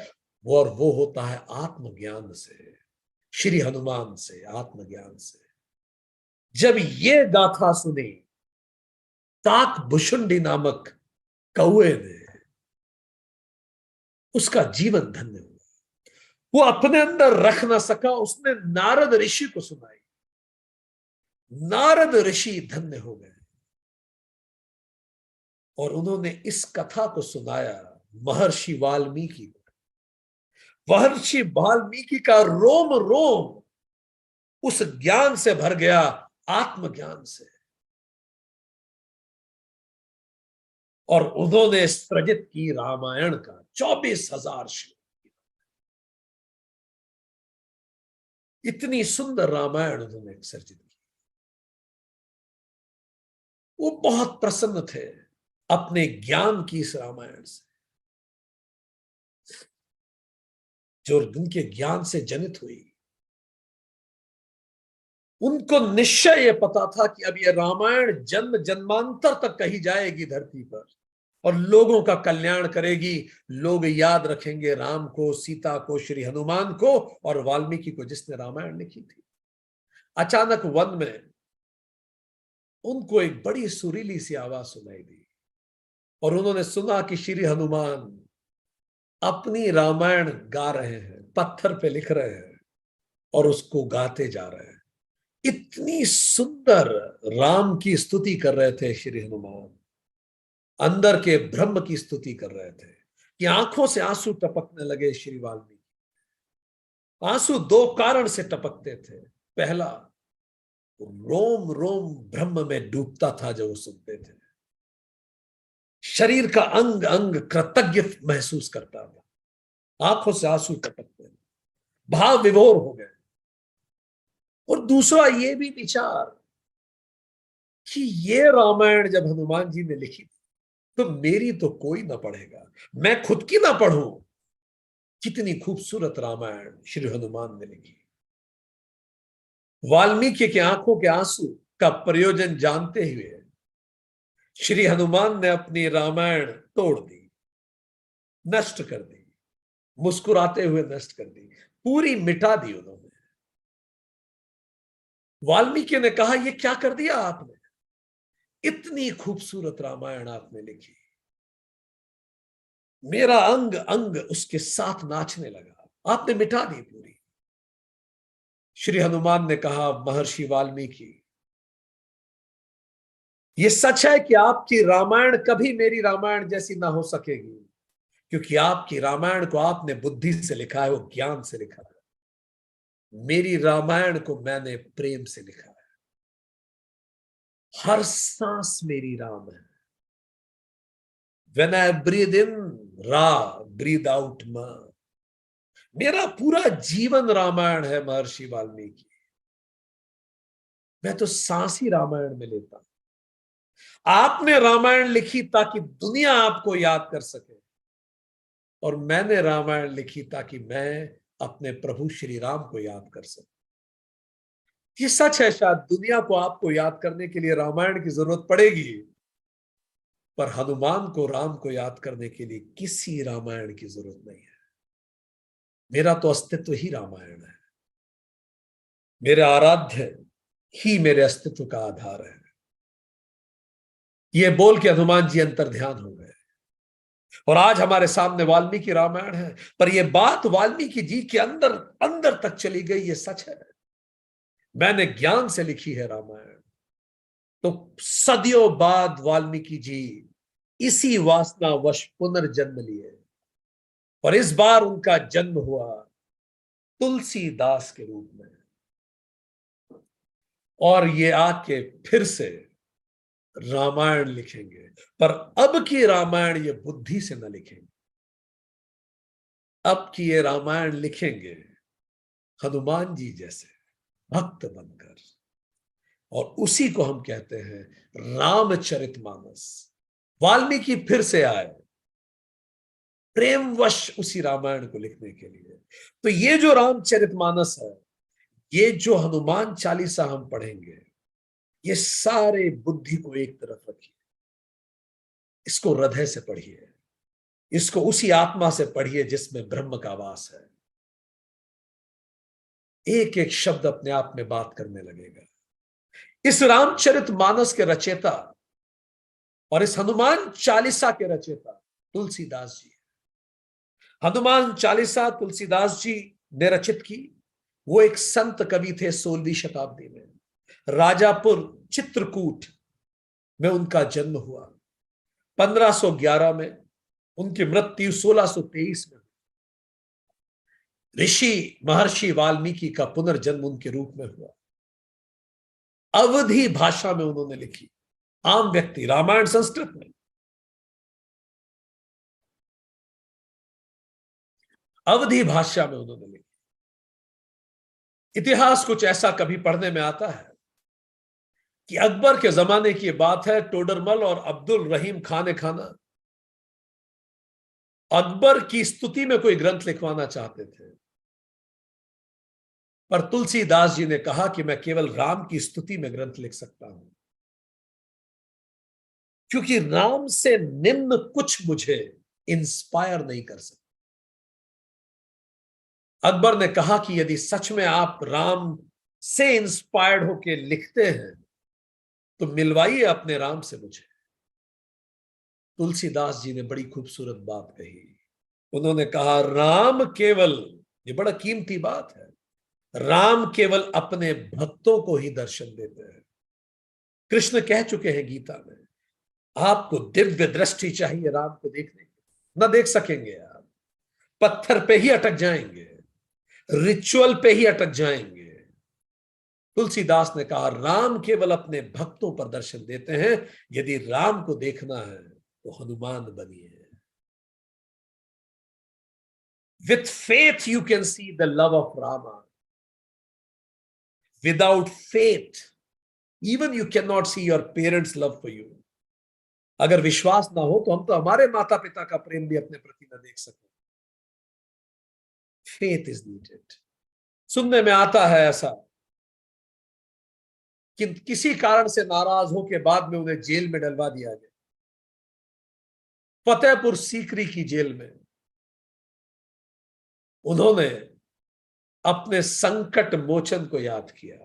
और वो होता है आत्मज्ञान से, श्री हनुमान से, आत्मज्ञान से। जब ये गाथा सुनी काक भुशुंडी नामक कौए ने, उसका जीवन धन्य हुआ। वो अपने अंदर रख ना सका, उसने नारद ऋषि को सुनाई। नारद ऋषि धन्य हो गए और उन्होंने इस कथा को सुनाया महर्षि वाल्मीकि को। महर्षि वाल्मीकि का रोम रोम उस ज्ञान से भर गया, आत्मज्ञान से। और उन्होंने सृजित की रामायण का 24,000 श्लोक। इतनी सुंदर रामायण उन्होंने सृजित की। वो बहुत प्रसन्न थे अपने ज्ञान की इस रामायण से, जो उनके ज्ञान से जनित हुई। उनको निश्चय ये पता था कि अब ये रामायण जन्म जन्मांतर तक कही जाएगी धरती पर और लोगों का कल्याण करेगी। लोग याद रखेंगे राम को, सीता को, श्री हनुमान को और वाल्मीकि को, जिसने रामायण लिखी थी। अचानक वन में उनको एक बड़ी सुरीली सी आवाज सुनाई दी और उन्होंने सुना कि श्री हनुमान अपनी रामायण गा रहे हैं, पत्थर पे लिख रहे हैं और उसको गाते जा रहे हैं। इतनी सुंदर राम की स्तुति कर रहे थे श्री हनुमान, अंदर के ब्रह्म की स्तुति कर रहे थे कि आंखों से आंसू टपकने लगे श्री वाल्मीकि। आंसू दो कारण से टपकते थे। पहला, रोम रोम ब्रह्म में डूबता था जो वो सुनते थे। शरीर का अंग अंग कृतज्ञ महसूस करता था। आंखों से आंसू टपकते, भाव विभोर हो गए। और दूसरा ये भी विचार कि ये रामायण जब हनुमान जी ने लिखी तो मेरी तो कोई ना पढ़ेगा, मैं खुद की ना पढ़ूं। कितनी खूबसूरत रामायण श्री हनुमान ने लिखी। वाल्मीकि के आंखों के आंसू का प्रयोजन जानते हुए श्री हनुमान ने अपनी रामायण तोड़ दी, नष्ट कर दी, मुस्कुराते हुए नष्ट कर दी, पूरी मिटा दी उन्होंने। वाल्मीकि ने कहा, यह क्या कर दिया आपने? इतनी खूबसूरत रामायण आपने लिखी, मेरा अंग अंग उसके साथ नाचने लगा, आपने मिटा दी पूरी। श्री हनुमान ने कहा, महर्षि वाल्मीकि, यह सच है कि आपकी रामायण कभी मेरी रामायण जैसी ना हो सकेगी, क्योंकि आपकी रामायण को आपने बुद्धि से लिखा है, वो ज्ञान से लिखा है। मेरी रामायण को मैंने प्रेम से लिखा है। हर सांस मेरी राम है। When I breathe in, Ra, breathe out, Ma. मेरा पूरा जीवन रामायण है महर्षि वाल्मीकि। मैं तो सांस ही रामायण में लेता हूं। आपने रामायण लिखी ताकि दुनिया आपको याद कर सके, और मैंने रामायण लिखी ताकि मैं अपने प्रभु श्री राम को याद कर सकूं। ये सच है, शायद दुनिया को आपको याद करने के लिए रामायण की जरूरत पड़ेगी, पर हनुमान को राम को याद करने के लिए किसी रामायण की जरूरत नहीं है। मेरा तो अस्तित्व ही रामायण है। मेरे आराध्य ही मेरे अस्तित्व का आधार है। ये बोल के हनुमान जी अंतर ध्यान हो गए, और आज हमारे सामने वाल्मीकि रामायण है, पर यह बात वाल्मीकि जी के अंदर अंदर तक चली गई। ये सच है। मैंने ज्ञान से लिखी है रामायण, तो सदियों बाद वाल्मीकि जी इसी वासनावश पुनर्जन्म लिए, और इस बार उनका जन्म हुआ तुलसीदास के रूप में। और ये आके फिर से रामायण लिखेंगे, पर अब की रामायण ये बुद्धि से न लिखेंगे। अब की ये रामायण लिखेंगे हनुमान जी जैसे भक्त बनकर, और उसी को हम कहते हैं रामचरितमानस। वाल्मीकि फिर से आए प्रेमवश उसी रामायण को लिखने के लिए। तो ये जो रामचरितमानस है, ये जो हनुमान चालीसा हम पढ़ेंगे, ये सारे बुद्धि को एक तरफ रखिए, इसको हृदय से पढ़िए, इसको उसी आत्मा से पढ़िए जिसमें ब्रह्म का वास है। एक एक शब्द अपने आप में बात करने लगेगा। इस रामचरितमानस के रचयिता और इस हनुमान चालीसा के रचयिता तुलसीदास जी। हनुमान चालीसा तुलसीदास जी ने रचित की। वो एक संत कवि थे 16वीं शताब्दी में। राजापुर चित्रकूट में उनका जन्म हुआ। 1511 में उनकी मृत्यु 1623 में। ऋषि महर्षि वाल्मीकि का पुनर्जन्म उनके रूप में हुआ। अवधी भाषा में उन्होंने लिखी। आम व्यक्ति रामायण संस्कृत में, अवधी भाषा में उन्होंने लिखी। इतिहास कुछ ऐसा कभी पढ़ने में आता है कि अकबर के जमाने की बात है, टोडरमल और अब्दुल रहीम खान खाना अकबर की स्तुति में कोई ग्रंथ लिखवाना चाहते थे, पर तुलसीदास जी ने कहा कि मैं केवल राम की स्तुति में ग्रंथ लिख सकता हूं, क्योंकि राम से निम्न कुछ मुझे इंस्पायर नहीं कर सकता। अकबर ने कहा कि यदि सच में आप राम से इंस्पायर्ड होकर लिखते हैं तो मिलवाइए अपने राम से मुझे। तुलसीदास जी ने बड़ी खूबसूरत बात कही। उन्होंने कहा, राम केवल, ये बड़ा कीमती बात है, राम केवल अपने भक्तों को ही दर्शन देते हैं। कृष्ण कह चुके हैं गीता में, आपको दिव्य दृष्टि चाहिए राम को देखने की, न देख सकेंगे आप, पत्थर पे ही अटक जाएंगे, रिचुअल पे ही अटक जाएंगे। तुलसीदास ने कहा, राम केवल अपने भक्तों पर दर्शन देते हैं। यदि राम को देखना है तो हनुमान बनिए। With faith you can see the love of Rama. Without faith, even you cannot see your parents' love for you. अगर विश्वास ना हो तो हम तो हमारे माता पिता का प्रेम भी अपने प्रति न देख सकते। Faith is needed. सुनने में आता है ऐसा कि किसी कारण से नाराज हो के बाद में उन्हें जेल में डलवा दिया गया। फतेहपुर सीकरी की जेल में उन्होंने अपने संकट मोचन को याद किया,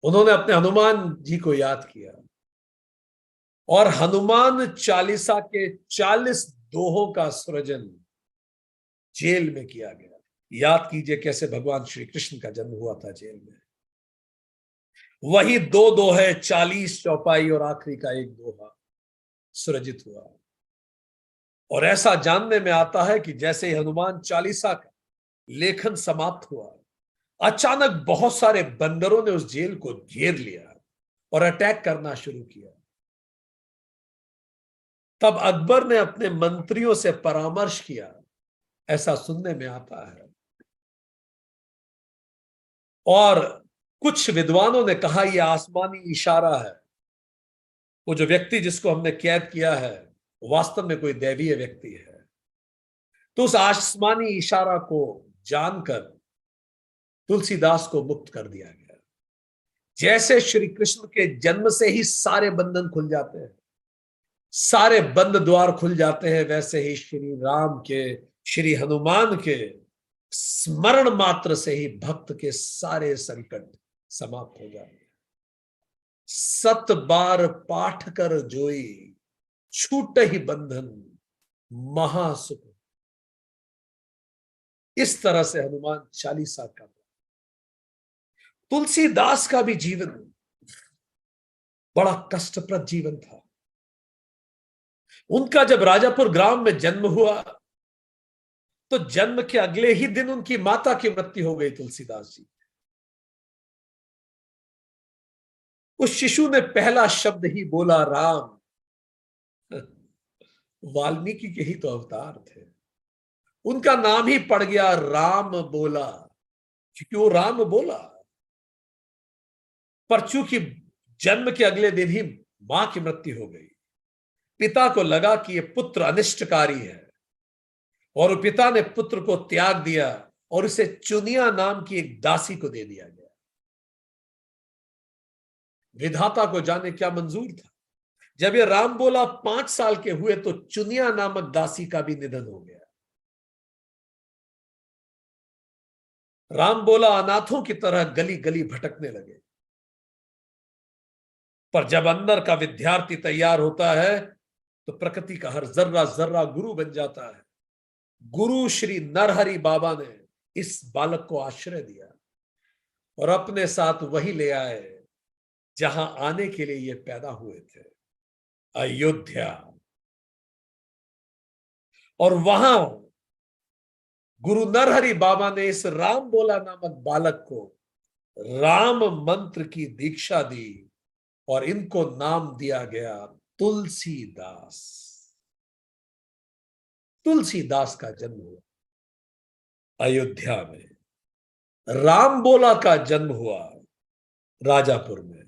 उन्होंने अपने हनुमान जी को याद किया, और हनुमान चालीसा के 40 दोहों का सृजन जेल में किया गया। याद कीजिए कैसे भगवान श्री कृष्ण का जन्म हुआ था जेल में। वही 2 दोहे, 40 चौपाई और आखिरी का एक दोहा सृजित हुआ। और ऐसा जानने में आता है कि जैसे ही हनुमान चालीसा का लेखन समाप्त हुआ, अचानक बहुत सारे बंदरों ने उस जेल को घेर लिया और अटैक करना शुरू किया। तब अकबर ने अपने मंत्रियों से परामर्श किया, ऐसा सुनने में आता है। और कुछ विद्वानों ने कहा यह आसमानी इशारा है, वो जो व्यक्ति जिसको हमने कैद किया है वास्तव में कोई दैवीय व्यक्ति है। तो उस आसमानी इशारा को जानकर तुलसीदास को मुक्त कर दिया गया। जैसे श्री कृष्ण के जन्म से ही सारे बंधन खुल जाते हैं, सारे बंद द्वार खुल जाते हैं, वैसे ही श्री राम के, श्री हनुमान के स्मरण मात्र से ही भक्त के सारे संकट समाप्त हो जाते हैं। 7 बार पाठ कर जोई, छूट ही बंधन महासुख। इस तरह से हनुमान चालीसा का। तुलसीदास का भी जीवन बड़ा कष्टप्रद जीवन था। उनका जब राजापुर ग्राम में जन्म हुआ तो जन्म के अगले ही दिन उनकी माता की मृत्यु हो गई। तुलसीदास जी, उस शिशु ने पहला शब्द ही बोला राम। वाल्मीकि के ही तो अवतार थे, उनका नाम ही पड़ गया राम बोला, क्योंकि वो राम बोला। पर चूंकि जन्म के अगले दिन ही मां की मृत्यु हो गई, पिता को लगा कि यह पुत्र अनिष्टकारी है और पिता ने पुत्र को त्याग दिया और उसे चुनिया नाम की एक दासी को दे दिया गया। विधाता को जाने क्या मंजूर था। जब ये राम बोला 5 साल के हुए तो चुनिया नामक दासी का भी निधन हो गया। राम बोला अनाथों की तरह गली गली भटकने लगे। पर जब अंदर का विद्यार्थी तैयार होता है तो प्रकृति का हर जर्रा जर्रा गुरु बन जाता है। गुरु श्री नरहरि बाबा ने इस बालक को आश्रय दिया और अपने साथ वही ले आए जहां आने के लिए ये पैदा हुए थे, अयोध्या। और वहां गुरु नरहरि बाबा ने इस राम बोला नामक बालक को राम मंत्र की दीक्षा दी और इनको नाम दिया गया तुलसीदास। तुलसीदास का जन्म हुआ अयोध्या में, राम बोला का जन्म हुआ राजापुर में।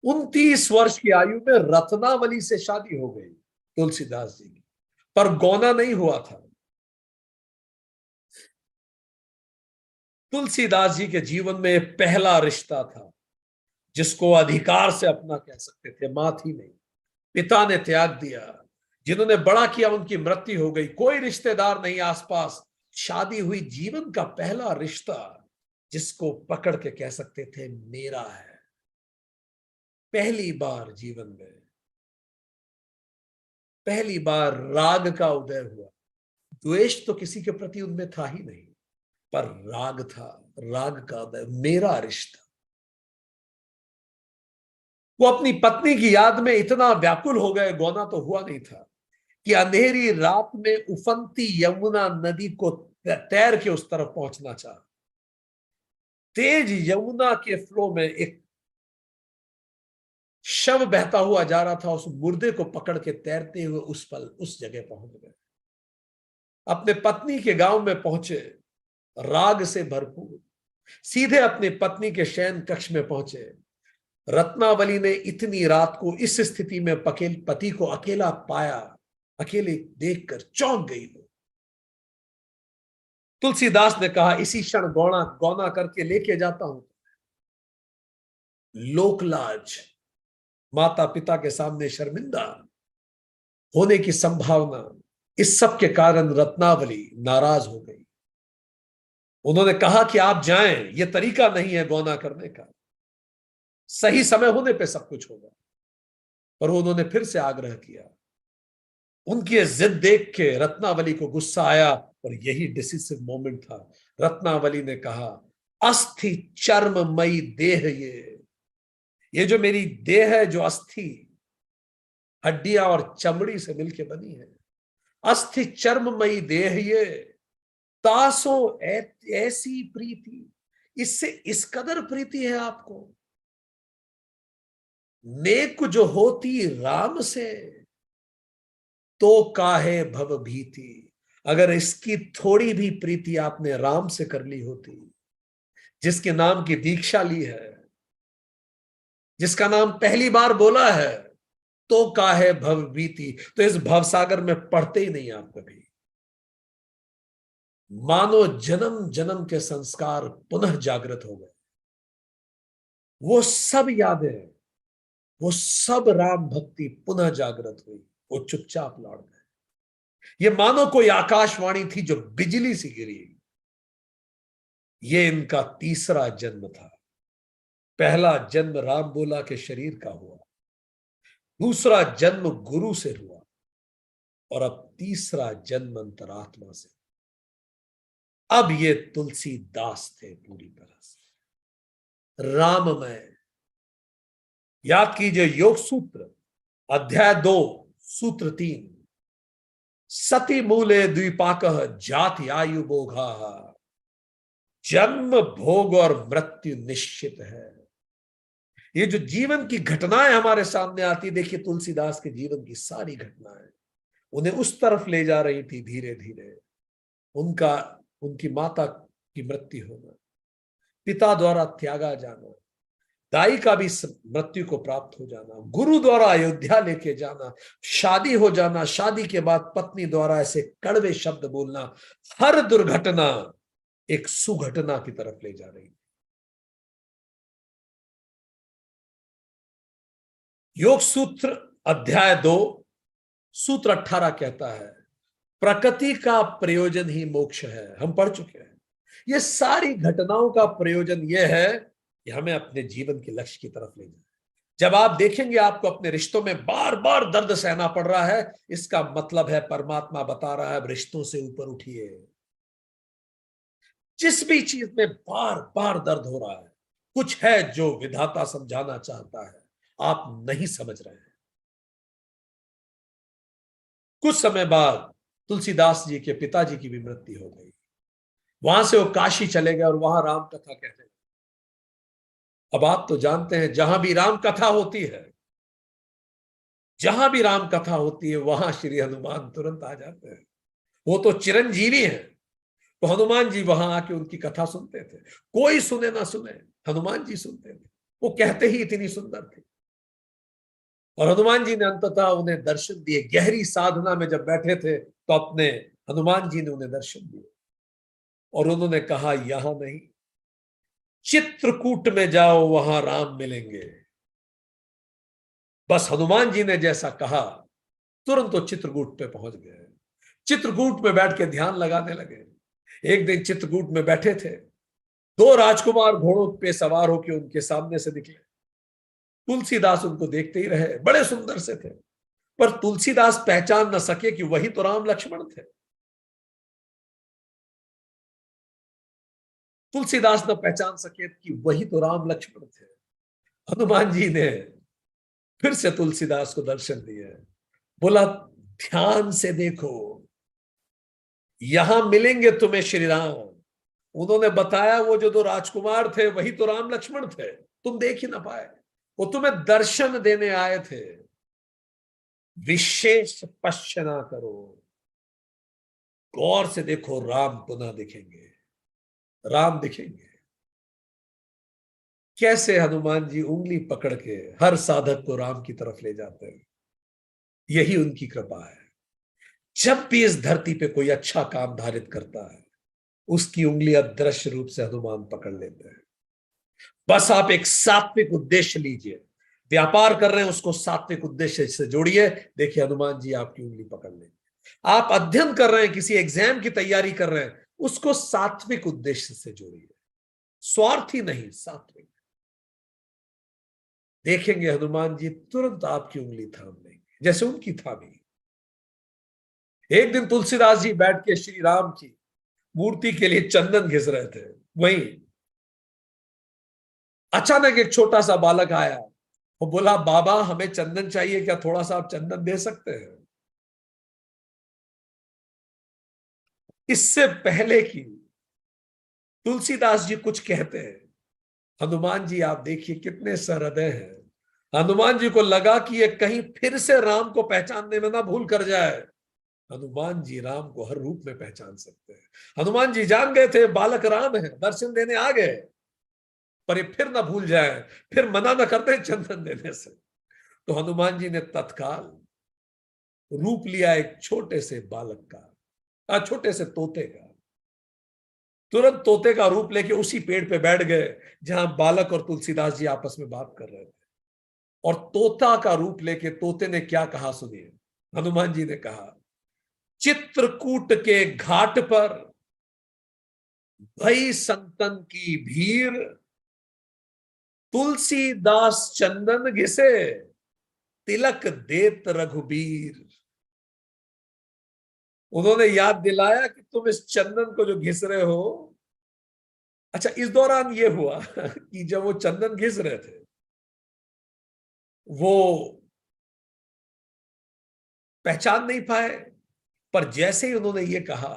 29 वर्ष की आयु में रत्नावली से शादी हो गई तुलसीदास जी की, पर गौना नहीं हुआ था। तुलसीदास जी के जीवन में पहला रिश्ता था जिसको अधिकार से अपना कह सकते थे। मां थी नहीं, पिता ने त्याग दिया, जिन्होंने बड़ा किया उनकी मृत्यु हो गई, कोई रिश्तेदार नहीं आसपास। शादी हुई, जीवन का पहला रिश्ता जिसको पकड़ के कह सकते थे मेरा है। पहली बार जीवन में पहली बार राग का उदय हुआ। द्वेष तो किसी के प्रति उनमें था ही नहीं, पर राग था, राग का उदय, मेरा रिश्ता। वो अपनी पत्नी की याद में इतना व्याकुल हो गए, गौना तो हुआ नहीं था, कि अंधेरी रात में उफनती यमुना नदी को तैर के उस तरफ पहुंचना चाहा। तेज यमुना के फ्लो में एक शव बहता हुआ जा रहा था, उस मुर्दे को पकड़ के तैरते हुए उस जगह पहुंच गए। अपने पत्नी के गांव में पहुंचे, राग से भरपूर, सीधे अपनी पत्नी के शयन कक्ष में पहुंचे। रत्नावली ने इतनी रात को इस स्थिति में पति को अकेला पाया, अकेले देखकर चौंक गई वो। तुलसीदास ने कहा इसी क्षण गौना करके लेके जाता हूं। लोकलाज, माता पिता के सामने शर्मिंदा होने की संभावना, इस सब के कारण रत्नावली नाराज हो गई। उन्होंने कहा कि आप जाएं, यह तरीका नहीं है गौना करने का, सही समय होने पे सब कुछ होगा। पर उन्होंने फिर से आग्रह किया। उनकी ये जिद देख के रत्नावली को गुस्सा आया और यही डिसिसिव मोमेंट था। रत्नावली ने कहा अस्थि चर्ममयी देह, ये जो मेरी देह है, जो अस्थि हड्डियां और चमड़ी से मिलके बनी है, अस्थि चर्ममयी देह ये, तासो ऐसी प्रीति, इससे इस कदर प्रीति है आपको। नेक जो होती राम से, तो काहे भव भीति। अगर इसकी थोड़ी भी प्रीति आपने राम से कर ली होती, जिसके नाम की दीक्षा ली है, जिसका नाम पहली बार बोला है, तो काहे भव बीती, तो इस भवसागर में पढ़ते ही नहीं आप कभी। मानो जन्म जन्म के संस्कार पुनः जागृत हो गए, वो सब यादें, वो सब राम भक्ति पुनः जागृत हुई, वो चुपचाप लौट गए। ये मानो कोई आकाशवाणी थी जो बिजली सी गिरी। ये इनका तीसरा जन्म था। पहला जन्म राम बोला के शरीर का हुआ, दूसरा जन्म गुरु से हुआ, और अब तीसरा जन्म अंतरात्मा से। अब ये तुलसीदास थे पूरी तरह से राममय। याद कीजिए योग सूत्र अध्याय 2 सूत्र 3, सती मूले द्विपाक जाति आयु बोघा, जन्म भोग और मृत्यु निश्चित है। ये जो जीवन की घटनाएं हमारे सामने आती, देखिए तुलसीदास के जीवन की सारी घटनाएं उन्हें उस तरफ ले जा रही थी। धीरे धीरे उनकी माता की मृत्यु होना, पिता द्वारा त्यागा जाना, दाई का भी मृत्यु को प्राप्त हो जाना, गुरु द्वारा अयोध्या लेके जाना, शादी हो जाना, शादी के बाद पत्नी द्वारा ऐसे कड़वे शब्द बोलना, हर दुर्घटना एक सुघटना की तरफ ले जा रही। योग सूत्र अध्याय 2 सूत्र 18 कहता है, प्रकृति का प्रयोजन ही मोक्ष है। हम पढ़ चुके हैं। ये सारी घटनाओं का प्रयोजन यह है कि हमें अपने जीवन के लक्ष्य की तरफ ले जाए। जब आप देखेंगे आपको अपने रिश्तों में बार बार दर्द सहना पड़ रहा है, इसका मतलब है परमात्मा बता रहा है रिश्तों से ऊपर उठिए। जिस भी चीज में बार बार दर्द हो रहा है, कुछ है जो विधाता समझाना चाहता है, आप नहीं समझ रहे हैं। कुछ समय बाद तुलसीदास जी के पिताजी की भी मृत्यु हो गई। वहां से वो काशी चले गए और वहां राम कथा कहते हैं। अब आप तो जानते हैं जहां भी राम कथा होती है, जहां भी राम कथा होती है, वहां श्री हनुमान तुरंत आ जाते हैं। वो तो चिरंजीवी हैं, तो हनुमान जी वहां आके उनकी कथा सुनते थे। कोई सुने ना सुने, हनुमान जी सुनते थे। वो कहते ही इतनी सुंदर थी। और हनुमान जी ने अंततः उन्हें दर्शन दिए। गहरी साधना में जब बैठे थे तो अपने हनुमान जी ने उन्हें दर्शन दिए और उन्होंने कहा यहां नहीं, चित्रकूट में जाओ, वहां राम मिलेंगे। बस हनुमान जी ने जैसा कहा, तुरंत वो चित्रकूट पे पहुंच गए। चित्रकूट में बैठ के ध्यान लगाने लगे। एक दिन चित्रकूट में बैठे थे, 2 राजकुमार घोड़ों पे सवार होकर उनके सामने से निकले। तुलसीदास उनको देखते ही रहे, बड़े सुंदर से थे, पर तुलसीदास पहचान न सके कि वही तो राम लक्ष्मण थे। तुलसीदास न पहचान सके कि वही तो राम लक्ष्मण थे। हनुमान जी ने फिर से तुलसीदास को दर्शन दिए। बोला ध्यान से देखो, यहां मिलेंगे तुम्हें श्री राम। उन्होंने बताया वो जो 2 राजकुमार थे वही तो राम लक्ष्मण थे, तुम देख ही ना पाए। वो तुम्हें दर्शन देने आए थे। विशेष पश्य ना करो, गौर से देखो, राम पुनः दिखेंगे, राम दिखेंगे। कैसे हनुमान जी उंगली पकड़ के हर साधक को राम की तरफ ले जाते हैं। यही उनकी कृपा है। जब भी इस धरती पे कोई अच्छा काम धारित करता है, उसकी उंगली अदृश्य रूप से हनुमान पकड़ लेते हैं। बस आप एक सात्विक उद्देश्य लीजिए, व्यापार कर रहे हैं उसको सात्विक उद्देश्य से जोड़िए, देखिए हनुमान जी आपकी उंगली पकड़ लेंगे। आप अध्ययन कर रहे हैं, किसी एग्जाम की तैयारी कर रहे हैं, उसको सात्विक उद्देश्य से जोड़िए, स्वार्थी नहीं, सात्विक। देखेंगे हनुमान जी तुरंत आपकी उंगली थाम लेंगे, जैसे उनकी थामी। एक दिन तुलसीदास जी बैठ के श्री राम की मूर्ति के लिए चंदन घिस रहे थे। वहीं अचानक एक छोटा सा बालक आया, वो बोला बाबा हमें चंदन चाहिए, क्या थोड़ा सा आप चंदन दे सकते हैं? इससे पहले कि तुलसीदास जी कुछ कहते हैं, हनुमान जी आप देखिए कितने सहृदय हैं। हनुमान जी को लगा कि ये कहीं फिर से राम को पहचानने में ना भूल कर जाए। हनुमान जी राम को हर रूप में पहचान सकते हैं। हनुमान जी जान गए थे बालक राम है, दर्शन देने आ गए। पर ये फिर ना भूल जाए, फिर मना ना करते चंदन देने से। तो हनुमान जी ने तत्काल रूप लिया एक छोटे से बालक का, छोटे से तोते का। तुरंत तोते का रूप लेके उसी पेड़ पे बैठ गए जहां बालक और तुलसीदास जी आपस में बात कर रहे थे। और तोता का रूप लेके तोते ने क्या कहा सुनिए। हनुमान जी ने कहा, चित्रकूट के घाट पर भई संतन की भीड़, तुलसीदास चंदन घिसे, तिलक देत रघुबीर। उन्होंने याद दिलाया कि तुम इस चंदन को जो घिस रहे हो। अच्छा, इस दौरान ये हुआ कि जब वो चंदन घिस रहे थे, वो पहचान नहीं पाए। पर जैसे ही उन्होंने ये कहा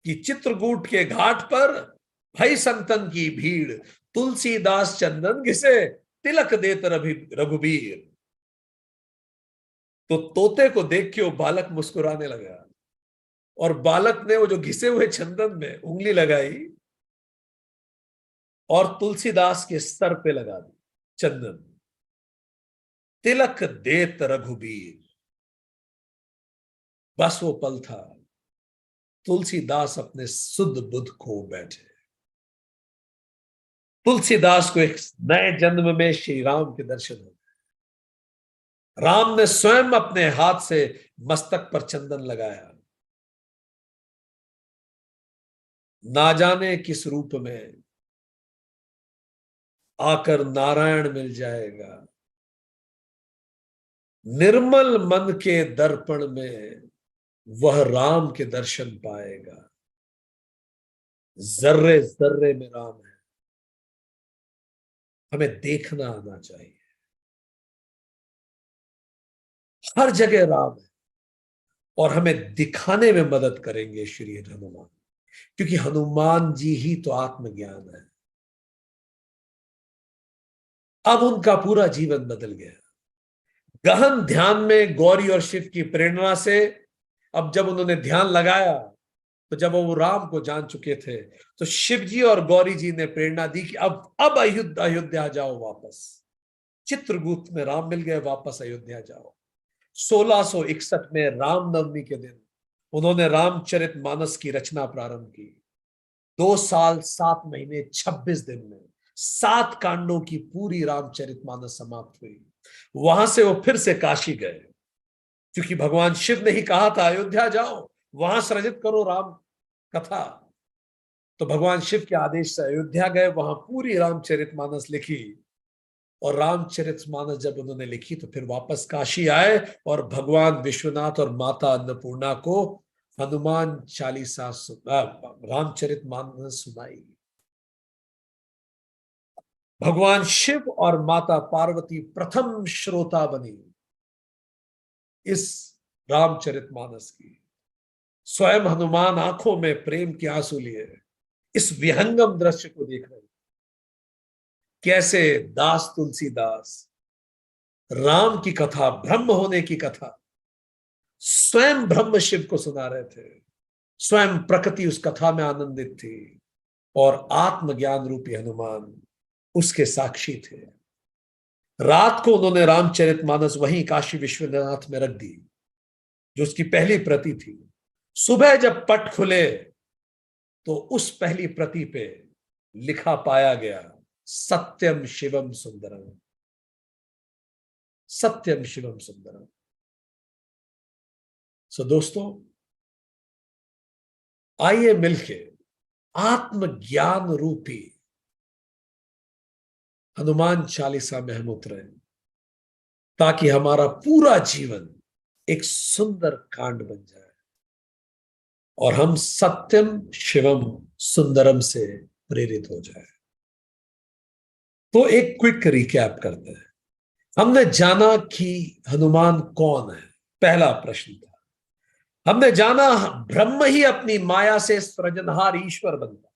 कि चित्रकूट के घाट पर भई संतन की भीड़, तुलसीदास चंदन घिसे, तिलक देत रघुबीर, तो तोते को देख के वो बालक मुस्कुराने लगा। और बालक ने वो जो घिसे हुए चंदन में उंगली लगाई और तुलसीदास के सर पे लगा दी चंदन। तिलक देत रघुबीर। बस वो पल था, तुलसीदास अपने सुध बुध खो बैठे। तुलसीदास को एक नए जन्म में श्री राम के दर्शन हो गए। राम ने स्वयं अपने हाथ से मस्तक पर चंदन लगाया। ना जाने किस रूप में आकर नारायण मिल जाएगा, निर्मल मन के दर्पण में वह राम के दर्शन पाएगा। जर्रे जर्रे में राम है, हमें देखना आना चाहिए। हर जगह राम है और हमें दिखाने में मदद करेंगे श्री हनुमान, क्योंकि हनुमान जी ही तो आत्मज्ञान है। अब उनका पूरा जीवन बदल गया। गहन ध्यान में गौरी और शिव की प्रेरणा से अब जब उन्होंने ध्यान लगाया, तो जब वो राम को जान चुके थे, तो शिव जी और गौरी जी ने प्रेरणा दी कि अब अयोध्या जाओ वापस। चित्रकूट में राम मिल गए, वापस अयोध्या जाओ। 1661 में रामनवमी के दिन उन्होंने रामचरितमानस की रचना प्रारंभ की। 2 साल 7 महीने 26 दिन में 7 कांडों की पूरी रामचरितमानस समाप्त हुई। वहां से वो फिर से काशी गए, क्योंकि भगवान शिव ने ही कहा था अयोध्या जाओ, वहां सृजित करो राम कथा। तो भगवान शिव के आदेश से अयोध्या गए, वहां पूरी रामचरितमानस लिखी। और रामचरितमानस जब उन्होंने लिखी तो फिर वापस काशी आए और भगवान विश्वनाथ और माता अन्नपूर्णा को हनुमान चालीसा रामचरितमानस सुनाई। भगवान शिव और माता पार्वती प्रथम श्रोता बनी इस रामचरितमानस की। स्वयं हनुमान आंखों में प्रेम के आंसू लिए इस विहंगम दृश्य को देख रहे, कैसे दास तुलसीदास राम की कथा, ब्रह्म होने की कथा स्वयं ब्रह्म शिव को सुना रहे थे। स्वयं प्रकृति उस कथा में आनंदित थी और आत्मज्ञान रूपी हनुमान उसके साक्षी थे। रात को उन्होंने रामचरितमानस वहीं काशी विश्वनाथ में रख दी, जो उसकी पहली प्रति थी। सुबह जब पट खुले तो उस पहली प्रति पे लिखा पाया गया, सत्यम शिवम सुंदरम, सत्यम शिवम सुंदरम। सो दोस्तों, आइए मिलके आत्मज्ञान रूपी हनुमान चालीसा में हम उतरे, ताकि हमारा पूरा जीवन एक सुंदर कांड बन जाए और हम सत्यम शिवम सुंदरम से प्रेरित हो जाए। तो एक क्विक रिकैप करते हैं। हमने जाना कि हनुमान कौन है, पहला प्रश्न था। हमने जाना ब्रह्म ही अपनी माया से सृजनहार ईश्वर बनता है।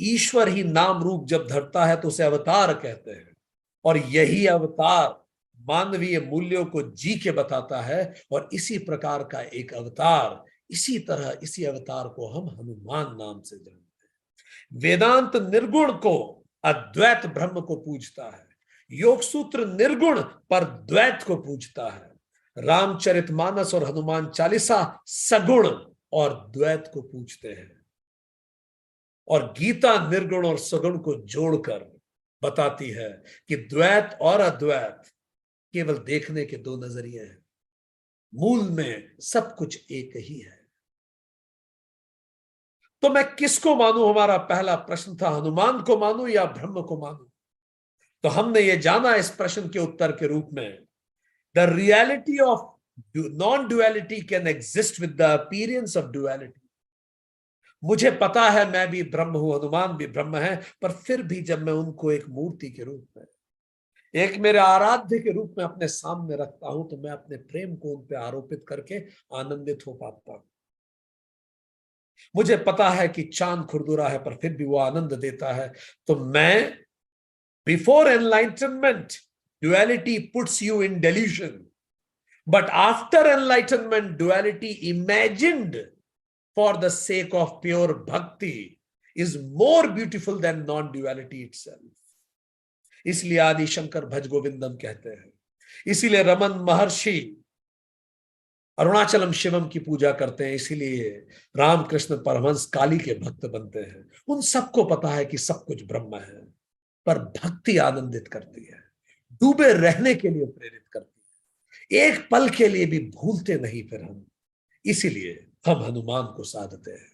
ईश्वर ही नाम रूप जब धरता है तो उसे अवतार कहते हैं, और यही अवतार मानवीय मूल्यों को जी के बताता है। और इसी प्रकार का एक अवतार, इसी तरह इसी अवतार को हम हनुमान नाम से जानते हैं। वेदांत निर्गुण को अद्वैत ब्रह्म को पूजता है, योग सूत्र निर्गुण पर द्वैत को पूजता है, रामचरितमानस और हनुमान चालीसा सगुण और द्वैत को पूजते हैं, और गीता निर्गुण और सगुण को जोड़कर बताती है कि द्वैत और अद्वैत केवल देखने के दो नजरिए हैं, मूल में सब कुछ एक ही है। तो मैं किसको मानूं? हमारा पहला प्रश्न था, हनुमान को मानूं या ब्रह्म को मानूं? तो हमने ये जाना इस प्रश्न के उत्तर के रूप में, the reality of non duality can exist with the appearance of duality. मुझे पता है मैं भी ब्रह्म हूं, हनुमान भी ब्रह्म है, पर फिर भी जब मैं उनको एक मूर्ति के रूप में, एक मेरे आराध्य के रूप में अपने सामने रखता हूं, तो मैं अपने प्रेम को उन पर आरोपित करके आनंदित हो पाता हूं। मुझे पता है कि चांद खुरदुरा है, पर फिर भी वो आनंद देता है। तो मैं, before enlightenment duality puts you in delusion, but after enlightenment duality imagined for the sake of pure bhakti is more beautiful than non duality itself. इसलिए आदि शंकर भज गोविंदम कहते हैं, इसीलिए रमन महर्षि अरुणाचलम शिवम की पूजा करते हैं, इसीलिए रामकृष्ण परमहंस काली के भक्त बनते हैं। उन सबको पता है कि सब कुछ ब्रह्म है, पर भक्ति आनंदित करती है, डूबे रहने के लिए प्रेरित करती है, एक पल के लिए भी भूलते नहीं फिर हम, इसीलिए हम हनुमान को साधते हैं।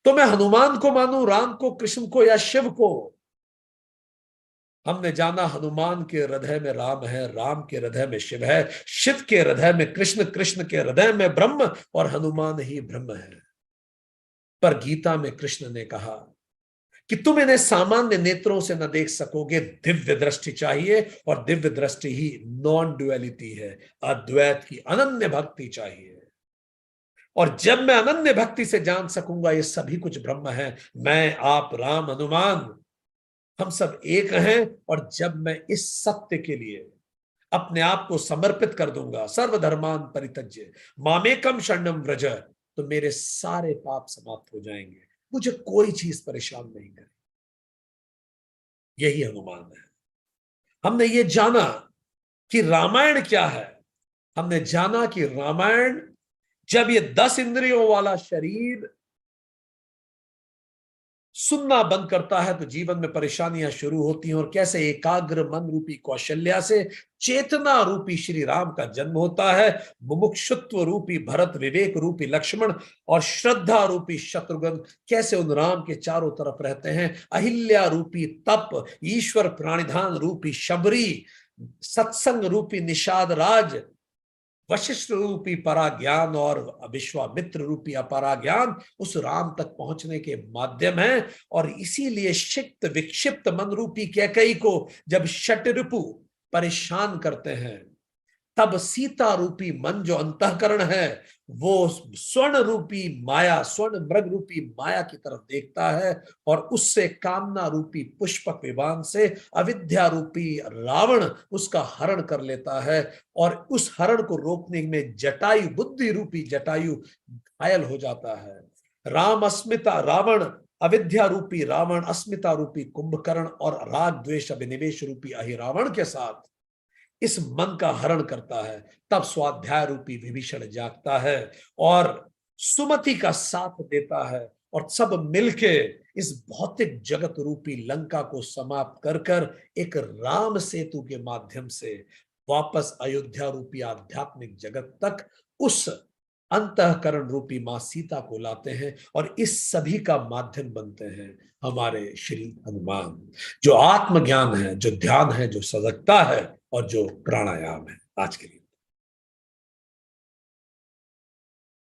तो मैं हनुमान को मानूं, राम को, कृष्ण को या शिव को? हमने जाना हनुमान के हृदय में राम है, राम के हृदय में शिव है, शिव के हृदय में कृष्ण, कृष्ण के हृदय में ब्रह्म, और हनुमान ही ब्रह्म है। पर गीता में कृष्ण ने कहा कि तुम इन्हें सामान्य नेत्रों से न देख सकोगे, दिव्य दृष्टि चाहिए, और दिव्य दृष्टि ही नॉन ड्युअलिटी है, अद्वैत की अनन्य भक्ति चाहिए। और जब मैं अनन्य भक्ति से जान सकूंगा ये सभी कुछ ब्रह्म है, मैं, आप, राम, हनुमान, हम सब एक हैं, और जब मैं इस सत्य के लिए अपने आप को समर्पित कर दूंगा, सर्वधर्मान परित्यज्य मामेकम शरणम व्रज, तो मेरे सारे पाप समाप्त हो जाएंगे, मुझे कोई चीज परेशान नहीं करे। यही हनुमान है। हमने ये जाना कि रामायण क्या है। हमने जाना कि रामायण, जब ये 10 इंद्रियों वाला शरीर सुनना बंद करता है तो जीवन में परेशानियां शुरू होती हैं, और कैसे एकाग्र मन रूपी कौशल्या से चेतना रूपी श्री राम का जन्म होता है, मुमुक्षुत्व रूपी भरत, विवेक रूपी लक्ष्मण और श्रद्धा रूपी शत्रुघ्न कैसे उन राम के चारों तरफ रहते हैं, अहिल्या रूपी तप, ईश्वर प्राणिधान रूपी शबरी, सत्संग रूपी निषाद राज, वशिष्ठ रूपी पराज्ञान और विश्वामित्र रूपी अपराज्ञान उस राम तक पहुंचने के माध्यम है। और इसीलिए क्षिप्त विक्षिप्त मन रूपी कैकेयी को जब शतरिपु परेशान करते हैं, तब सीता रूपी मन जो अंतःकरण है वो स्वर्ण रूपी माया, स्वर्ण मृग रूपी माया की तरफ देखता है, और उससे कामना रूपी पुष्पक विमान से अविद्या रूपी रावण उसका हरण कर लेता है, और उस हरण को रोकने में जटायु, बुद्धि रूपी जटायु घायल हो जाता है। राम अस्मिता रावण, अविद्या रूपी रावण अस्मिता रूपी कुंभकर्ण और राग द्वेष अभिनिवेश रूपी अहिरावण के साथ इस मन का हरण करता है। तब स्वाध्याय रूपी विभीषण जागता है और सुमति का साथ देता है, और सब मिलके इस भौतिक जगत रूपी लंका को समाप्त कर कर एक राम सेतु के माध्यम से वापस अयोध्या रूपी आध्यात्मिक जगत तक उस अंतःकरण रूपी मां सीता को लाते हैं, और इस सभी का माध्यम बनते हैं हमारे श्री हनुमान, जो आत्मज्ञान है, जो ध्यान है, जो सजगता है, और जो प्राणायाम है। आज के लिए